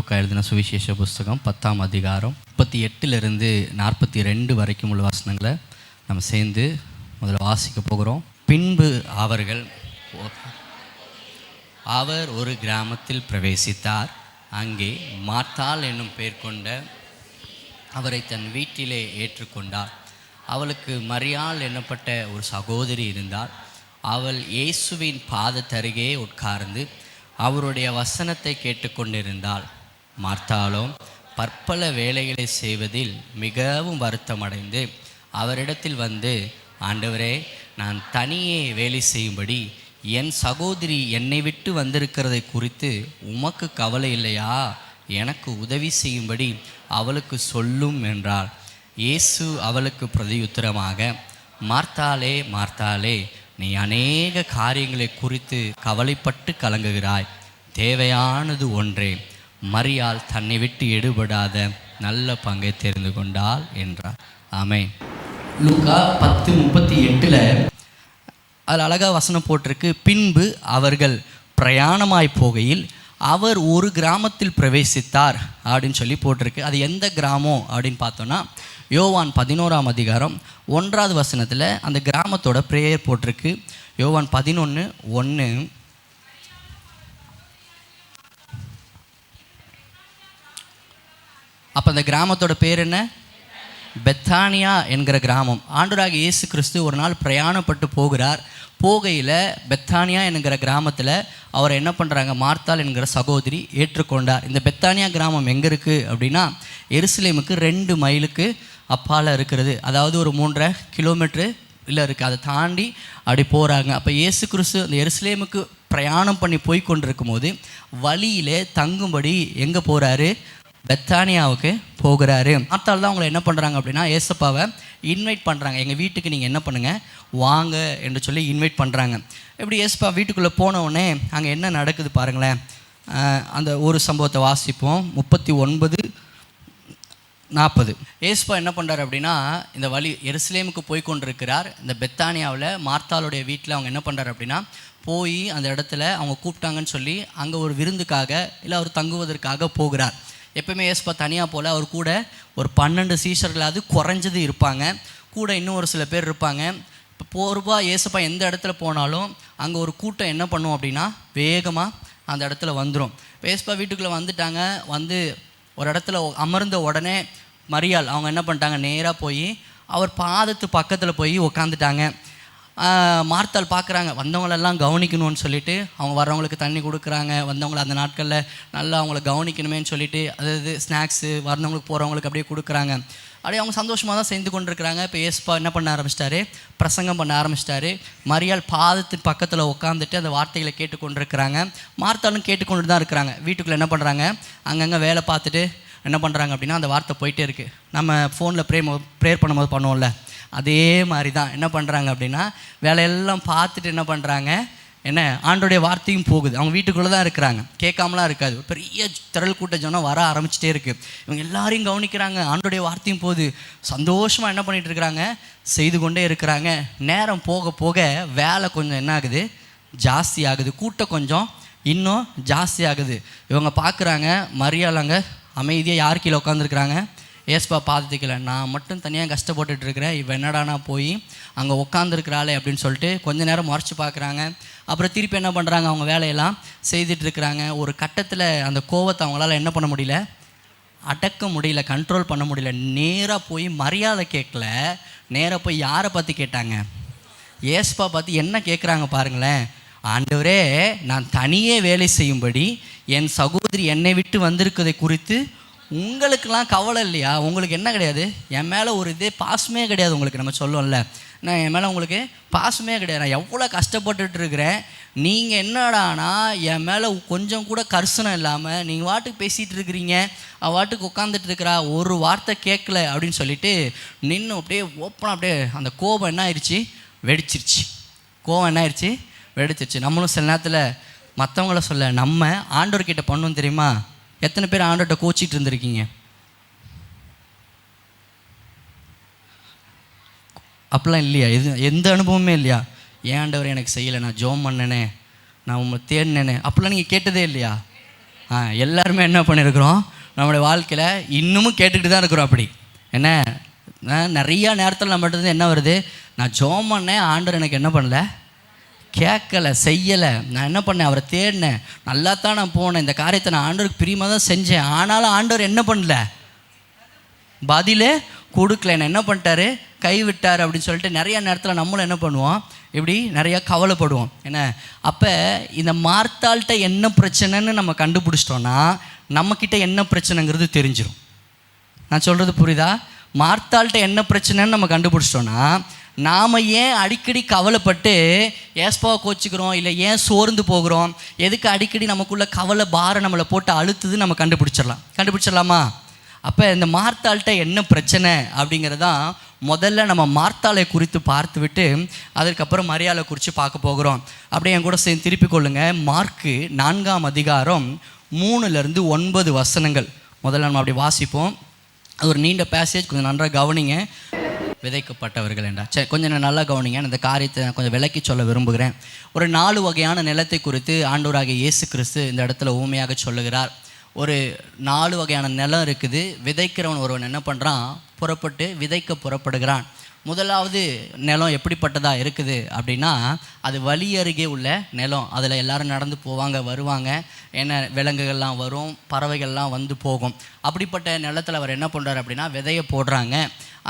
லூக்கா எழுதின சுவிசேஷ புஸ்தகம் 10ஆம் அதிகாரம் 38 42 வரைக்கும் உள்ள வசனங்களை நம்ம சேர்ந்து முதல்ல வாசிக்க போகிறோம். பின்பு அவர் ஒரு கிராமத்தில் பிரவேசித்தார். அங்கே மார்த்தாள் என்னும் பெயர் கொண்ட அவரை தன் வீட்டிலே ஏற்றுக்கொண்டார். அவளுக்கு மரியாள் என்னப்பட்ட ஒரு சகோதரி இருந்தார். அவள் இயேசுவின் பாதத்தருகே உட்கார்ந்து அவருடைய வசனத்தை கேட்டுக்கொண்டிருந்தாள். மார்த்தாளோ பற்பல வேலைகளை செய்வதில் மிகவும் வருத்தமடைந்து அவரிடத்தில் வந்து, ஆண்டவரே, நான் தனியே வேலை செய்யும்படி என் சகோதரி என்னை விட்டு வந்திருக்கிறதை குறித்து உமக்கு கவலை இல்லையா? எனக்கு உதவி செய்யும்படி அவளுக்கு சொல்லும் என்றார். இயேசு அவளுக்கு பிரதியுத்தரமாக, மார்த்தாளே, மார்த்தாளே, நீ அநேக காரியங்களை குறித்து கவலைப்பட்டு கலங்குகிறாய். தேவையானது ஒன்றே. மரியாள் தன்னை விட்டு எடுபடாத நல்ல பங்கை தெரிந்து கொண்டாள் என்றார். ஆமென். லூக்கா 10:38 அதில் அழகாக வசனம் போட்டிருக்கு. பின்பு அவர்கள் பிரயாணமாய் போகையில் அவர் ஒரு கிராமத்தில் பிரவேசித்தார் அப்படின்னு சொல்லி போட்டிருக்கு. அது எந்த கிராமம் அப்படின்னு பார்த்தோன்னா, யோவான் 11ஆம் அதிகாரம் 1வது வசனத்தில் அந்த கிராமத்தோட பிரேயர் போட்டிருக்கு. யோவான் 11:1. அப்போ அந்த கிராமத்தோட பேர் என்ன? பெத்தானியா என்கிற கிராமம். ஆண்டவராகிய இயேசு கிறிஸ்து ஒரு நாள் பிரயாணப்பட்டு போகிறார். போகையில் பெத்தானியா என்கிற கிராமத்தில் அவர் என்ன பண்ணுறாங்க, மார்த்தாள் என்கிற சகோதரி ஏற்றுக்கொண்டார். இந்த பெத்தானியா கிராமம் எங்கே இருக்குது அப்படின்னா, எருசலேமுக்கு 2 மைலுக்கு அப்பால் இருக்கிறது. அதாவது ஒரு 3.5 கிலோமீட்டரு இல்லை இருக்குது. அதை தாண்டி அப்படி போகிறாங்க. அப்போ இயேசு கிறிஸ்து அந்த எருசலேமுக்கு பிரயாணம் பண்ணி போய் கொண்டிருக்கும் போது வழியிலே தங்கும்படி எங்கே போகிறாரு? பெத்தானியாவுக்கு போகிறாரு. மார்த்தாள் தான் அவங்களை என்ன பண்ணுறாங்க அப்படின்னா, ஏசப்பாவை இன்வைட் பண்ணுறாங்க. எங்கள் வீட்டுக்கு நீங்கள் என்ன பண்ணுங்கள், வாங்க என்று சொல்லி இன்வைட் பண்ணுறாங்க. எப்படி ஏசப்பா வீட்டுக்குள்ளே போனவுடனே அங்கே என்ன நடக்குது பாருங்களேன். அந்த ஒரு சம்பவத்தை வாசிப்போம். 39:40. ஏசப்பா என்ன பண்ணுறாரு அப்படின்னா, இந்த வழி எருசலேமுக்கு போய் கொண்டிருக்கிறார். இந்த பெத்தானியாவில் மார்த்தாளுடைய வீட்டில் அவங்க என்ன பண்ணுறாரு அப்படின்னா, போய் அந்த இடத்துல அவங்க கூப்பிட்டாங்கன்னு சொல்லி அங்கே ஒரு விருந்துக்காக இல்லை அவர் தங்குவதற்காக போகிறார். எப்பவுமே ஏசப்பா தனியாக போல் அவர் கூட ஒரு 12 சீஷர்களாவது குறைஞ்சது இருப்பாங்க. கூட இன்னும் ஒரு சில பேர் இருப்பாங்க. இப்போ போர்வா ஏசப்பா எந்த இடத்துல போனாலும் அங்கே ஒரு கூட்டம் என்ன பண்ணும் அப்படின்னா, வேகமாக அந்த இடத்துல வந்துடும். இப்போ ஏசப்பா வீட்டுக்குள்ளே வந்துட்டாங்க. வந்து ஒரு இடத்துல அமர்ந்த உடனே மரியாள் அவங்க என்ன பண்ணிட்டாங்க, நேராக போய் அவர் பாதத்து பக்கத்தில் போய் உக்காந்துட்டாங்க. மார்த்தாள் பார்க்குறாங்க, வந்தவங்களெல்லாம் கவனிக்கணும்னு சொல்லிட்டு அவங்க வர்றவங்களுக்கு தண்ணி கொடுக்குறாங்க. வந்தவங்களை அந்த நாட்களில் நல்லா அவங்கள கவனிக்கணுமேன்னு சொல்லிட்டு அதாவது ஸ்நாக்ஸு வர்றவங்களுக்கு போகிறவங்களுக்கு அப்படியே கொடுக்குறாங்க. அப்படியே அவங்க சந்தோஷமாக தான் சேர்ந்து கொண்டிருக்கிறாங்க. இப்போ ஏசப்பா என்ன பண்ண ஆரம்பிச்சிட்டாரு, பிரசங்கம் பண்ண ஆரம்பிச்சிட்டாரு. மரியாள் பாதத்தின் பக்கத்தில் உட்காந்துட்டு அந்த வார்த்தைகளை கேட்டுக்கொண்டிருக்கிறாங்க. மார்த்தாளும் கேட்டுக்கொண்டு தான் இருக்கிறாங்க. வீட்டுக்குள்ளே என்ன பண்ணுறாங்க, அங்கங்கே வேலை பார்த்துட்டு என்ன பண்ணுறாங்க அப்படின்னா, அந்த வார்த்தை போயிட்டே இருக்குது. நம்ம ஃபோனில் ப்ரேயர் பண்ணும்போது பண்ணுவோம்ல, அதே மாதிரி தான் என்ன பண்ணுறாங்க அப்படின்னா, வேலையெல்லாம் பார்த்துட்டு என்ன பண்ணுறாங்க, என்ன ஆண்டோடைய வார்த்தையும் போகுது. அவங்க வீட்டுக்குள்ளே தான் இருக்கிறாங்க, கேட்காமலாம் இருக்காது. பெரிய திரள் கூட்ட ஜனம் வர ஆரம்பிச்சிட்டே இருக்குது. இவங்க எல்லாரையும் கவனிக்கிறாங்க. ஆண்டோடைய வார்த்தையும் போகுது. சந்தோஷமாக என்ன பண்ணிகிட்டு இருக்கிறாங்க, செய்து கொண்டே இருக்கிறாங்க. நேரம் போக போக வேலை கொஞ்சம் என்ன ஆகுது, ஜாஸ்தி ஆகுது. கூட்டம் கொஞ்சம் இன்னும் ஜாஸ்தி ஆகுது. இவங்க பார்க்குறாங்க, மரியாள் அங்கே அமைதியாக யார் கீழே உட்காந்துருக்குறாங்க, ஏசப்பா பாதத்துக்கல. நான் மட்டும் தனியாக கஷ்டப்பட்டுட்டு இருக்கிறேன், இவன் என்னடானா போய் அங்கே உட்காந்துருக்கிறாளே அப்படின்னு சொல்லிட்டு கொஞ்சம் நேரம் முறைச்சி பார்க்குறாங்க. அப்புறம் திருப்பி என்ன பண்ணுறாங்க, அவங்க வேலையெல்லாம் செய்துட்ருக்குறாங்க. ஒரு கட்டத்தில் அந்த கோவத்தை அவங்களால என்ன பண்ண முடியல, அடக்க முடியல, கண்ட்ரோல் பண்ண முடியல. நேராக போய் மரியாதை கேட்கல, நேராக போய் யாரை பற்றி கேட்டாங்க, ஏசப்பா பார்த்து என்ன கேட்குறாங்க பாருங்களேன். ஆண்டவரே, நான் தனியே வேலை செய்யும்படி என் சகோதரி என்னை விட்டு வந்திருக்கதை குறித்து உங்களுக்கெல்லாம் கவலை இல்லையா? உங்களுக்கு என்ன கிடையாது, என் மேலே ஒரு இதே பாசமே கிடையாது உங்களுக்கு. நம்ம சொல்லுவோம்ல, நான் என் மேலே உங்களுக்கு பாசமே கிடையாது, நான் எவ்வளோ கஷ்டப்பட்டுட்டு இருக்கிறேன், நீங்கள் என்னடானா என் மேலே கொஞ்சம் கூட கரிசனம் இல்லாமல் நீங்கள் வாட்டுக்கு பேசிகிட்டு இருக்கிறீங்க, வாட்டுக்கு உட்காந்துட்டு இருக்கிறா, ஒரு வார்த்தை கேட்கல அப்படின்னு சொல்லிட்டு நின்று அப்படியே ஓப்பனாக அப்படியே அந்த கோபம் என்ன ஆயிடுச்சு, வெடிச்சிருச்சு. கோபம் என்ன ஆயிடுச்சு, வெடிச்சிருச்சு. நம்மளும் சில நேரத்தில் மற்றவங்கள சொல்ல நம்ம ஆண்டவர்கிட்ட பண்ணணும் தெரியுமா? எத்தனை பேர் ஆண்டவர்கிட்ட கோச்சிட்டு இருந்திருக்கீங்க? அப்படிலாம் இல்லையா? எந்த அனுபவமே இல்லையா? ஏன் ஆண்டவர் எனக்கு செய்யலை, நான் ஜோம் பண்ணனே, நான் உங்களை தேடினேனே, அப்படிலாம் நீங்கள் கேட்டதே இல்லையா? எல்லாருமே என்ன பண்ணியிருக்கிறோம், நம்மளுடைய வாழ்க்கையில் இன்னமும் கேட்டுக்கிட்டு தான் இருக்கிறோம். அப்படி என்ன நிறையா நேரத்தில் நம்மகிட்ட என்ன வருது, நான் ஜெபம் பண்ணேன், ஆண்டவர் எனக்கு என்ன பண்ணல, கேட்கலை, செய்யலை. நான் என்ன பண்ணேன், அவரை தேடினேன், நல்லா தான் நான் போனேன், இந்த காரியத்தை நான் ஆண்டவருக்கு பிரியமாக தான் செஞ்சேன், ஆனாலும் ஆண்டவர் என்ன பண்ணல, பதிலே கொடுக்கல, என்ன என்ன பண்ணிட்டாரு, கைவிட்டார் அப்படின்னு சொல்லிட்டு நிறைய நேரத்தில் நம்மளும் என்ன பண்ணுவோம், இப்படி நிறையா கவலைப்படுவோம். என்ன அப்போ இந்த மார்த்தாள்கிட்ட என்ன பிரச்சனைன்னு நம்ம கண்டுபிடிச்சிட்டோன்னா நம்மக்கிட்ட என்ன பிரச்சனைங்கிறது தெரிஞ்சிடும். நான் சொல்கிறது புரியுதா? மார்த்தாள்கிட்ட என்ன பிரச்சனைன்னு நம்ம கண்டுபிடிச்சிட்டோன்னா நாம் ஏன் அடிக்கடி கவலைப்பட்டு ஏஸ்பாவை கோச்சிக்கிறோம், இல்லை ஏன் சோர்ந்து போகிறோம், எதுக்கு அடிக்கடி நமக்குள்ள கவலை பாரம் நம்மளை போட்டு அழுத்துது நம்ம கண்டுபிடிச்சிடலாமா? அப்போ இந்த மார்த்தாள்கிட்ட என்ன பிரச்சனை அப்படிங்கிறதான் முதல்ல நம்ம மார்த்தாளை குறித்து பார்த்து விட்டு அதுக்கப்புறம் மரியாதை குறித்து பார்க்க போகிறோம். அப்படியே என் கூட சேர்ந்து திருப்பி கொள்ளுங்கள். மார்க்கு 4ஆம் அதிகாரம் 3-9 வசனங்கள் முதல்ல நம்ம அப்படி வாசிப்போம். அது ஒரு நீண்ட பேசேஜ், கொஞ்சம் நன்றாக கவனிங்க. விதைக்கப்பட்டவர்கள் என்றா சரி, கொஞ்சம் நல்லா கவனிங்க. இந்த காரியத்தை நான் கொஞ்சம் விளக்கி சொல்ல விரும்புகிறேன். ஒரு 4 வகையான நிலத்தை குறித்து ஆண்டவராகிய இயேசு கிறிஸ்து இந்த இடத்துல ஊமையாக சொல்லுகிறார். ஒரு 4 வகையான நிலம் இருக்குது. விதைக்கிறவன் ஒருவன் என்ன பண்ணுறான், புறப்பட்டு விதைக்க புறப்படுகிறான். முதலாவது நிலம் எப்படிப்பட்டதாக இருக்குது அப்படின்னா, அது வழி அருகே உள்ள நிலம். அதில் எல்லோரும் நடந்து போவாங்க வருவாங்க, என்ன விலங்குகள்லாம் வரும், பறவைகள்லாம் வந்து போகும். அப்படிப்பட்ட நிலத்தில் அவர் என்ன பண்ணுறார் அப்படின்னா விதையை போடுறாங்க.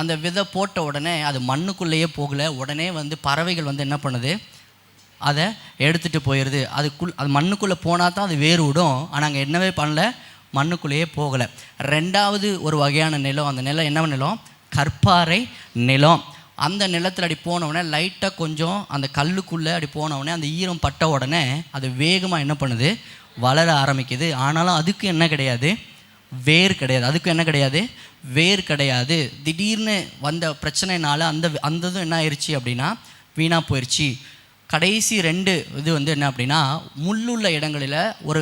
அந்த விதை போட்ட உடனே அது மண்ணுக்குள்ளேயே போகலை, உடனே வந்து பறவைகள் வந்து என்ன பண்ணுது, அதை எடுத்துகிட்டு போயிடுது. அது மண்ணுக்குள்ளே போனால் தான் அது வேறு விடும். ஆனால் அங்கே என்னவே பண்ணல, மண்ணுக்குள்ளேயே போகலை. 2வது ஒரு வகையான நிலம். அந்த நிலம் என்ன நிலம், கற்பாறை நிலம். அந்த நிலத்தில் அப்படி போனவுடனே லைட்டாக கொஞ்சம் அந்த கல்லுக்குள்ளே அப்படி போனவுடனே அந்த ஈரம் பட்ட உடனே அது வேகமாக என்ன பண்ணுது, வளர ஆரம்பிக்குது. ஆனாலும் அதுக்கு என்ன கிடையாது, வேர் கிடையாது. அதுக்கு என்ன கிடையாது, வேர் கிடையாது. திடீர்னு வந்த பிரச்சனைனால அந்த இதுவும் என்ன ஆயிடுச்சு அப்படின்னா வீணாக போயிடுச்சு. கடைசி 2 இது வந்து என்ன அப்படின்னா, முள்ளுள்ள இடங்களில் ஒரு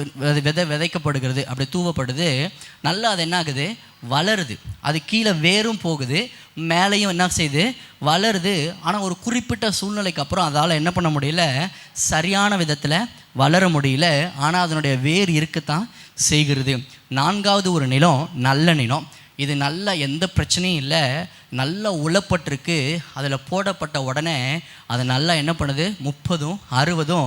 விதைக்கப்படுகிறது, அப்படி தூவப்படுது. நல்லா அது என்ன ஆகுது, வளருது. அது கீழே வேரும் போகுது, மேலேயும் என்ன செய்யுது, வளருது. ஆனால் ஒரு குறிப்பிட்ட சூழ்நிலைக்கு அப்புறம் அதால் என்ன பண்ண முடியல, சரியான விதத்தில் வளர முடியல. ஆனால் அதனுடைய வேர் இருக்கத்தான் செய்கிறது. 4வது ஒரு நிலம் நல்ல நிலம். இது நல்ல எந்த பிரச்சனையும் இல்லை, நல்லா உழப்பட்டிருக்கு. அதில் போடப்பட்ட உடனே அது நல்லா என்ன பண்ணுது, 30, 60,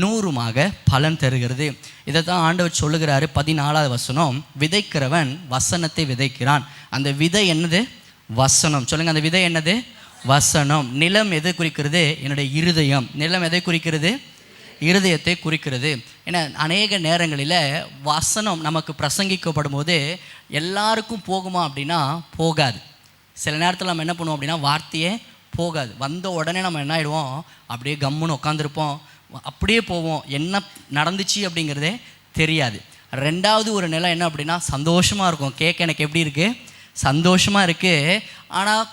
100 பலன் தருகிறது. இதை தான் ஆண்டவர் சொல்லுகிறாரு. 14வது வசனம், விதைக்கிறவன் வசனத்தை விதைக்கிறான். அந்த விதை என்னது, வசனம். சொல்லுங்கள், அந்த விதை என்னது, வசனம். நிலம் எதை குறிக்கிறது, என்னுடைய இருதயம். நிலம் எதை குறிக்கிறது, இருதயத்தை குறிக்கிறது. ஏன்னா அநேக நேரங்களில் வசனம் நமக்கு பிரசங்கிக்கப்படும் போது எல்லாருக்கும் போகுமா அப்படின்னா போகாது. சில நேரத்தில் நம்ம என்ன பண்ணுவோம் அப்படின்னா வார்த்தையே போகாது. வந்த உடனே நம்ம என்ன ஆகிடுவோம், அப்படியே கம்முன்னு உட்காந்துருப்போம், அப்படியே போவோம், என்ன நடந்துச்சு அப்படிங்கிறதே தெரியாது. 2வது ஒரு நிலை என்ன அப்படின்னா சந்தோஷமாக இருக்கும். கேட்க எனக்கு எப்படி இருக்குது, சந்தோஷமாக இருக்குது. ஆனால்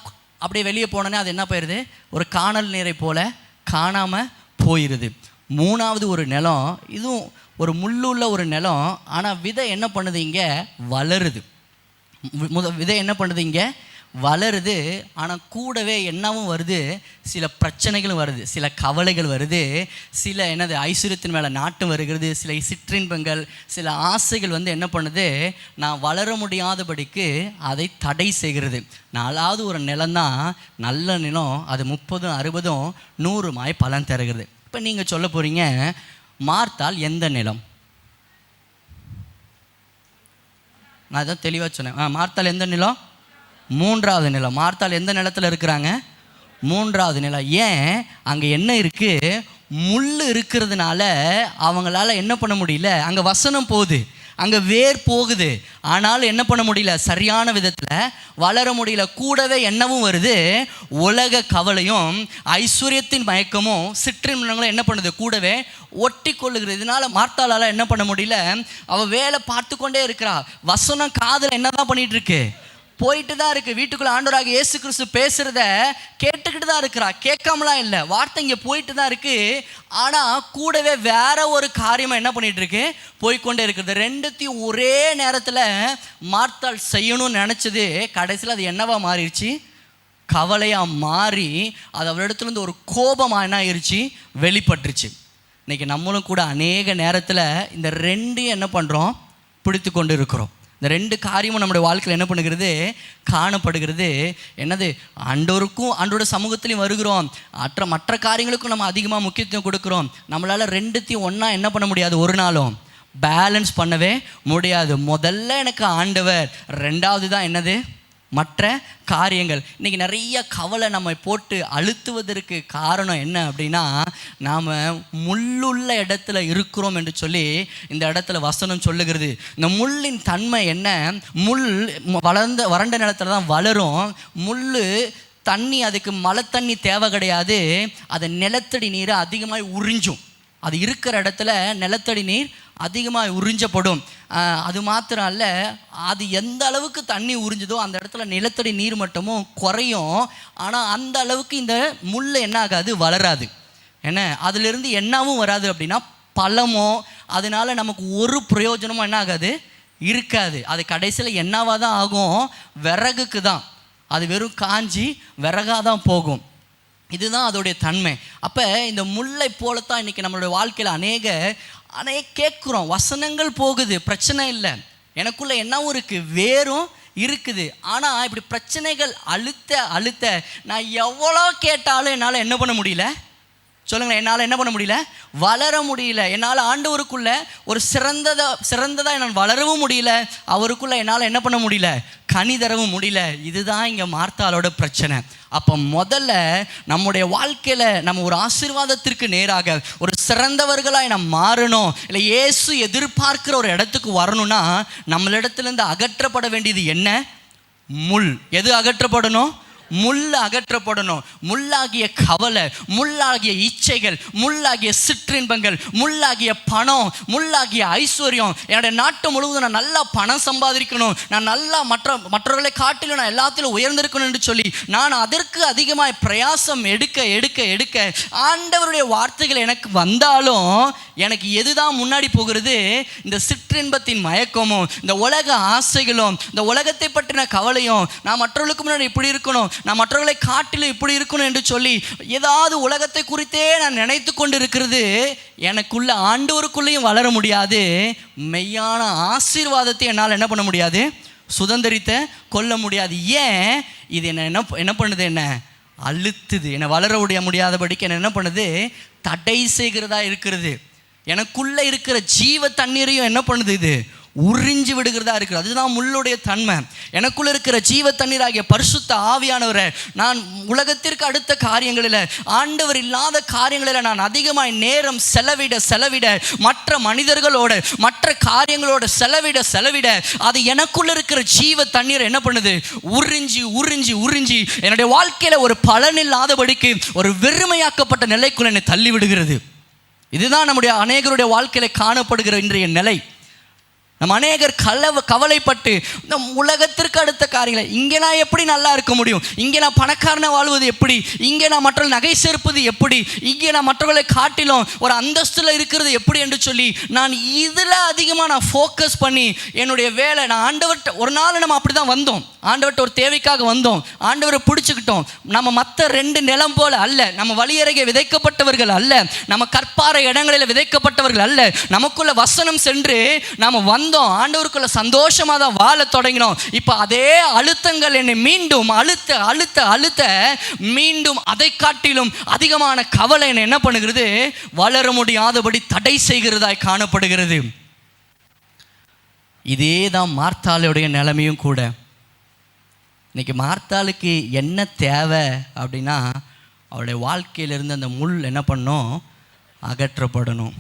அப்படியே வெளியே போனோன்னே அது என்ன போயிடுது, ஒரு காணல் நீரை போல் காணாமல் போயிடுது. 3வது ஒரு நிலம், இதுவும் ஒரு முள்ளுள்ள ஒரு நிலம். ஆனால் விதை என்ன பண்ணுது, இங்கே வளருது. விதை என்ன பண்ணுது, இங்கே வளருது. ஆனால் கூடவே என்னவும் வருது, சில பிரச்சனைகளும் வருது, சில கவலைகள் வருது, சில என்னது ஐஸ்வர்யத்தின் மேலே நாட்டம் வருகிறது, சில சிற்றின்பங்கள், சில ஆசைகள் வந்து என்ன பண்ணுது, நான் வளர முடியாதபடிக்கு அதை தடை செய்கிறது. 4வது ஒரு நிலம்தான் நல்ல நிலம். அது 30, 60, 100 பலன் தருகிறது. இப்போ நீங்கள் சொல்ல போகிறீங்க, மார்த்தாள் எந்த நிலம்? நான் இதான் தெளிவாக சொன்னேன். மார்த்தாள் எந்த நிலம், 3வது நிலம். மார்த்தாள் எந்த நிலத்தில் இருக்கிறாங்க, 3வது நிலம். ஏன், அங்கே என்ன இருக்குது, முள் இருக்கிறதுனால அவங்களால என்ன பண்ண முடியல, அங்கே வசனம் போகுது, அங்கே வேர் போகுது. ஆனாலும் என்ன பண்ண முடியல, சரியான விதத்தில் வளர முடியல. கூடவே என்னவும் வருது, உலக கவலையும் ஐஸ்வர்யத்தின் மயக்கமும் சிற்றின்பங்களும் என்ன பண்ணுது, கூடவே ஒட்டி கொள்ளுகிறது. இதனால் மார்த்தாளால் என்ன பண்ண முடியல, அவள் வேலை பார்த்து கொண்டே இருக்கிறா. வசனம் காதில் என்ன தான் பண்ணிகிட்டு இருக்கு, போயிட்டு தான் இருக்குது. வீட்டுக்குள்ளே ஆண்டவராகிய இயேசு கிறிஸ்து பேசுகிறத கேட்டுக்கிட்டு தான் இருக்கிறா, கேட்காமலாம் இல்லை. வார்த்தை இங்கே போயிட்டு தான் இருக்குது. ஆனால் கூடவே வேற ஒரு காரியமாக என்ன பண்ணிகிட்டு இருக்கு, போய்கொண்டே இருக்குது. 2த்தையும் ஒரே நேரத்தில் மார்த்தாள் செய்யணும்னு நினச்சது, கடைசியில் அது என்னவா மாறிடுச்சு, கவலையாக மாறி அது அவரிடத்துலேருந்து ஒரு கோபமாக என்ன ஆயிடுச்சு, வெளிப்பட்டுருச்சு. இன்றைக்கி நம்மளும் கூட அநேக நேரத்தில் இந்த 2 என்ன பண்ணுறோம், பிடித்து கொண்டு இருக்கிறோம். இந்த 2 காரியமும் நம்முடைய வாழ்க்கையில் என்ன பண்ணுகிறது, காணப்படுகிறது. என்னது, ஆண்டோட சமூகத்திலையும் வருகிறோம், மற்ற காரியங்களுக்கும் நம்ம அதிகமாக முக்கியத்துவம் கொடுக்குறோம். நம்மளால் 2த்தையும் ஒன்றா என்ன பண்ண முடியாது, ஒரு நாளும் பேலன்ஸ் பண்ணவே முடியாது. முதல்ல எனக்கு ஆண்டவர், 2வது தான் என்னது, மற்ற காரியங்கள். இன்றைக்கி நிறைய கவலை நம்ம போட்டு அழுத்துவதற்கு காரணம் என்ன அப்படின்னா, நாம் முள்ளுள்ள இடத்துல இருக்கிறோம் என்று சொல்லி இந்த இடத்துல வசனம் சொல்லுகிறது. இந்த முள்ளின் தன்மை என்ன, முள் வறண்ட நிலத்தில் தான் வளரும். முள் தண்ணி, அதுக்கு மழை தண்ணி தேவை கிடையாது, அதை நிலத்தடி நீரை அதிகமாக உறிஞ்சும். அது இருக்கிற இடத்துல நிலத்தடி நீர் அதிகமாக உறிஞ்சப்படும். அது மாத்திரம் அல்ல, அது எந்த அளவுக்கு தண்ணி உறிஞ்சுதோ அந்த இடத்துல நிலத்தடி நீர் மட்டமும் குறையும். ஆனால் அந்த அளவுக்கு இந்த முள் என்ன ஆகாது, வளராது. என்ன, அதிலிருந்து என்னவும் வராது அப்படின்னா பழமோ, அதனால நமக்கு ஒரு பிரயோஜனமும் என்ன ஆகாது, இருக்காது. அது கடைசியில் என்னவாக தான் ஆகும், விறகுக்கு தான். அது வெறும் காஞ்சி விறகாக தான் போகும். இதுதான் அதோடைய தன்மை. அப்போ இந்த முல்லை போலத்தான் இன்றைக்கி நம்மளுடைய வாழ்க்கையில் அநேக கேட்குறோம், வசனங்கள் போகுது, பிரச்சனை இல்லை, எனக்குள்ளே என்னவும் இருக்குது, வேறும் இருக்குது. ஆனால் இப்படி பிரச்சனைகள் அழுத்த நான் எவ்வளோ கேட்டாலும் என்னால் என்ன பண்ண முடியல, சொல்லுங்களேன், என்னால் என்ன பண்ண முடியல, வளர முடியல. என்னால் ஆண்டவருக்குள்ள ஒரு சிறந்ததாக என்னால் வளரவும் முடியல, அவருக்குள்ள என்னால் என்ன பண்ண முடியல, கனி தரவும் முடியல. இதுதான் இங்கே மார்த்தாளோட பிரச்சனை. அப்போ முதல்ல நம்முடைய வாழ்க்கையில் நம்ம ஒரு ஆசீர்வாதத்திற்கு நேராக ஒரு சிறந்தவர்களாக நம்ம மாறணும், இல்லை இயேசு எதிர்பார்க்கிற ஒரு இடத்துக்கு வரணும்னா நம்மளிடத்துலேருந்து அகற்றப்பட வேண்டியது என்ன, முள். எது அகற்றப்படணும், முள் அகற்றப்படணும். முள்ளாகிய கவலை, முள்ளாகிய இச்சைகள், முள்ளாகிய சிற்றின்பங்கள், முள்ளாகிய பணம், முள்ளாகிய ஐஸ்வர்யம். என்னுடைய நாட்டு முழுவதும் நான் நல்லா பணம் சம்பாதிக்கணும், நான் நல்லா மற்றவர்களை காட்டிலும் நான் எல்லாத்திலும் உயர்ந்திருக்கணும் என்று சொல்லி நான் அதற்கு அதிகமாக பிரயாசம் எடுக்க ஆண்டவருடைய வார்த்தைகள் எனக்கு வந்தாலும் எனக்கு எதுதான் முன்னாடி போகிறது, இந்த சிற்றின்பத்தின் மயக்கமும், இந்த உலக ஆசைகளும், இந்த உலகத்தை பற்றின கவலையும், நான் மற்றவர்களுக்கு முன்னாடி இப்படி இருக்கணும், நான் மற்றவர்களை காட்டிலும் இப்படி இருக்கணும் என்று சொல்லி ஏதாவது உலகத்தை குறித்தே நான் நினைத்து கொண்டு இருக்கிறது எனக்குள்ள ஆண்டவருக்குள்ளேயும் வளர முடியாது. மெய்யான ஆசீர்வாதத்தை என்னால் என்ன பண்ண முடியாது, சுதந்திரித்த கொள்ள முடியாது. ஏன், இது என்ன பண்ணுது, என்ன அழுத்துது, என்னை வளர முடியாதபடிக்கு என்ன பண்ணுது, தடை செய்கிறதா இருக்கிறது. எனக்குள்ளே இருக்கிற ஜீவ தண்ணீரையும் என்ன பண்ணுது, இது உறிஞ்சி விடுகிறதா இருக்கிறது. அதுதான் முள்ளுடைய தன்மை. எனக்குள்ள இருக்கிற ஜீவ தண்ணீராகிய பரிசுத்த ஆவியானவரை நான் உலகத்திற்கு அடுத்த காரியங்களில், ஆண்டவர் இல்லாத காரியங்களில் நான் அதிகமாக நேரம் செலவிட மற்ற மனிதர்களோட மற்ற காரியங்களோட செலவிட அது எனக்குள்ள இருக்கிற ஜீவ தண்ணீரை என்ன பண்ணுது, உறிஞ்சி என்னுடைய வாழ்க்கையில் ஒரு பலனில்லாதபடிக்கு ஒரு வெறுமையாக்கப்பட்ட நிலைக்குள்ள என்னை தள்ளி விடுகிறது. இதுதான் நம்முடைய அநேகருடைய வாழ்க்கையில் காணப்படுகிற இன்றைய நிலை. நம்ம அநேகர் கவலைப்பட்டு இந்த உலகத்திற்கு அடுத்த காரியங்களை, இங்கே நான் எப்படி நல்லா இருக்க முடியும், இங்கே நான் பணக்காரனை வாழ்வது எப்படி, இங்கே நான் மற்றவர்கள் நகை சேர்ப்பது எப்படி, இங்கே நான் மற்றவர்களை காட்டிலும் ஒரு அந்தஸ்தில் இருக்கிறது எப்படி என்று சொல்லி நான் இதில் அதிகமாக நான் ஃபோக்கஸ் பண்ணி என்னுடைய வேலை, நான் ஆண்டவர்கிட்ட ஒரு நாள் நம்ம அப்படி தான் வந்தோம், ஆண்டவர்கிட்ட ஒரு தேவைக்காக வந்தோம், ஆண்டவரை பிடிச்சிக்கிட்டோம். நம்ம மற்ற 2 நிலம் போல அல்ல, நம்ம வழியருகே விதைக்கப்பட்டவர்கள் அல்ல, நம்ம கற்பாறை இடங்களில் விதைக்கப்பட்டவர்கள் அல்ல. நமக்குள்ள வசனம் சென்று நாம் வந்தோம், ஆண்டவருக்குள்ள சந்தோஷமா தான் வாழ தொடங்கினோம். இப்ப அதே அழுத்தங்கள் என்னை மீண்டும் அழுத்த மீண்டும் அதை காட்டிலும் அதிகமான கவலை என்னை என்ன பண்ணுகிறது, வளர முடியாதபடி தடை செய்கிறதாய் காணப்படுகிறது. இதே தான் மார்த்தாளுடைய நிலைமையும் கூட. இன்னைக்கு மார்த்தாளுக்கு என்ன தேவை அப்படின்னா, அவளுடைய வாழ்க்கையிலிருந்து அந்த முள் என்ன பண்ணணும், அகற்றப்படணும்.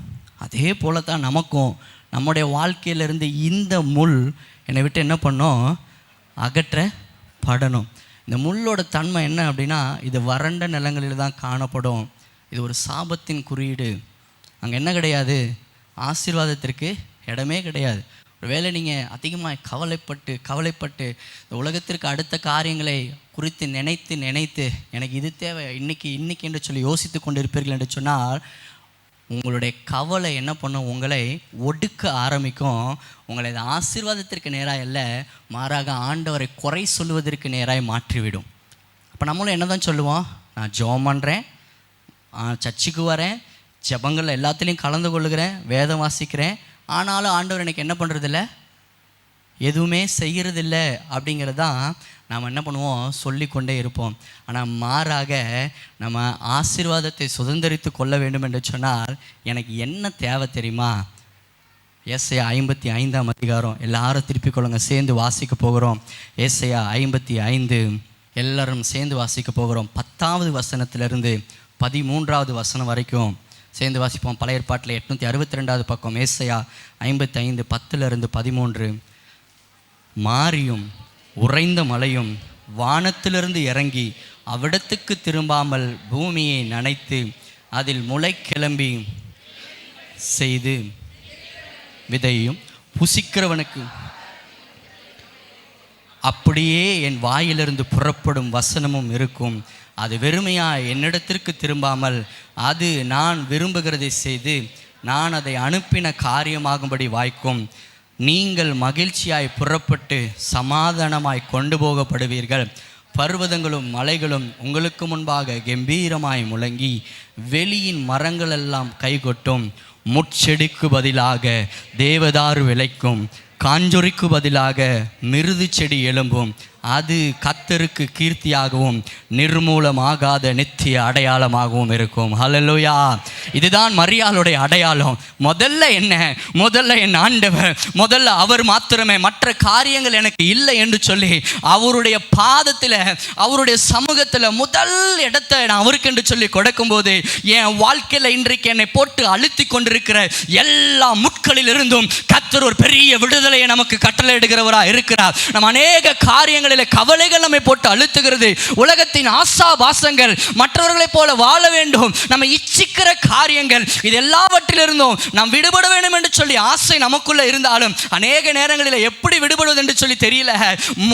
அதே போல தான் நமக்கும் நம்முடைய வாழ்க்கையிலிருந்து இந்த முள் என்னை விட்டு என்ன பண்ணோம், அகற்றப்படணும். இந்த முள்ளோட தன்மை என்ன அப்படின்னா, இது வறண்ட நிலங்களில் தான் காணப்படும். இது ஒரு சாபத்தின் குறியீடு. அங்கே என்ன கிடையாது, ஆசீர்வாதத்திற்கு இடமே கிடையாது. ஒருவேளை நீங்கள் அதிகமாக கவலைப்பட்டு இந்த உலகத்திற்கு அடுத்த காரியங்களை குறித்து நினைத்து எனக்கு இது தேவை இன்னைக்கு என்று சொல்லி யோசித்து கொண்டு இருப்பீர்கள் என்று சொன்னால், உங்களுடைய கவலை என்ன பண்ணும், உங்களை ஒடுக்க ஆரம்பிக்கும். உங்களை இது ஆசீர்வாதத்திற்கு நேராக இல்லை, மாறாக ஆண்டவரை குறை சொல்வதற்கு நேராக மாற்றிவிடும். அப்போ நம்மளும் என்ன தான் சொல்லுவோம், நான் ஜெபம் பண்ணுறேன், சர்ச்சுக்கு வரேன், ஜெபங்கள் எல்லாத்துலேயும் கலந்து கொள்ளுகிறேன், வேதம் வாசிக்கிறேன், ஆனாலும் ஆண்டவர் எனக்கு என்ன பண்ணுறதில்ல, எதுவுமே செய்கிறதில்ல அப்படிங்கிறது தான் நாம் என்ன பண்ணுவோம், சொல்லிக்கொண்டே இருப்போம். ஆனால் மாறாக நம்ம ஆசீர்வாதத்தை சுதந்திரித்து கொள்ள வேண்டும் என்று சொன்னால் எனக்கு என்ன தேவை தெரியுமா? ஏசாயா 55ஆம் அதிகாரம், எல்லாரும் திருப்பிக் கொள்ளுங்க, சேர்ந்து வாசிக்க போகிறோம். ஏசாயா 55 எல்லாரும் சேர்ந்து வாசிக்க போகிறோம். 10வது வசனத்திலிருந்து 13வது வசனம் வரைக்கும் சேர்ந்து வாசிப்போம். பழைய ஏற்பாட்டில் 862வது பக்கம், ஏசாயா 55 10லிருந்து 13. மாரியும் உறைந்த மலையும் வானத்திலிருந்து இறங்கி அவ்விடத்துக்கு திரும்பாமல் பூமியை நனைத்து அதில் முளை கிளம்பி செய்து விதையும் புசிக்கிறவனுக்கு அப்படியே என் வாயிலிருந்து புறப்படும் வசனமும் இருக்கும். அது வெறுமையாக என்னிடத்திற்கு திரும்பாமல் அது நான் விரும்புகிறதை செய்து நான் அதை அனுப்பின காரியமாகும்படி வாய்க்கும். நீங்கள் மகிழ்ச்சியாய் புறப்பட்டு சமாதானமாய் கொண்டு போகப்படுவீர்கள். பர்வதங்களும் மலைகளும் உங்களுக்கு முன்பாக கம்பீரமாய் முழங்கி வெளியின் மரங்களெல்லாம் கைகொட்டும். முட்செடிக்கு பதிலாக தேவதாரு விளைக்கும், காஞ்சொறிக்கு பதிலாக மிருது செடி எழும்பும். அது கர்த்தருக்கு கீர்த்தியாகவும் நிர்மூலமாகாத நித்திய அடையாளமாகவும் இருக்கும். ஹல்லேலூயா. இதுதான் மரியாளுடைய அடையாளம். முதல்ல என்ன? முதல்ல என் ஆண்டவர், முதல்ல அவர் மாத்திரமே, மற்ற காரியங்கள் எனக்கு இல்லை என்று சொல்லி அவருடைய பாதத்தில், அவருடைய சமூகத்தில் முதல் இடத்தை நான் அவருக்கு என்று சொல்லி கொடுக்கும்போது என் வாழ்க்கையில் இன்றைக்கு என்னை போட்டு அழுத்தி கொண்டிருக்கிற எல்லா முட்களிலிருந்தும் கர்த்தர் ஒரு பெரிய விடுதலையை நமக்கு கட்டளையிடுகிறவராக இருக்கிறார். நம்ம அநேக காரியங்களில் கவலைகள் நம்மை போட்டு அழுத்துகிறது. உலகத்தின் ஆசாபாசங்கள், மற்றவர்களைப் போல வாழ வேண்டும், நம்ம இச்சிக்கிற காரியங்கள், இது எல்லாவற்றிலிருந்தும் நாம் விடுபட வேண்டும் என்று சொல்லி ஆசை நமக்குள்ள இருந்தாலும் அநேக நேரங்களில் எப்படி விடுபடுவது என்று சொல்லி தெரியல.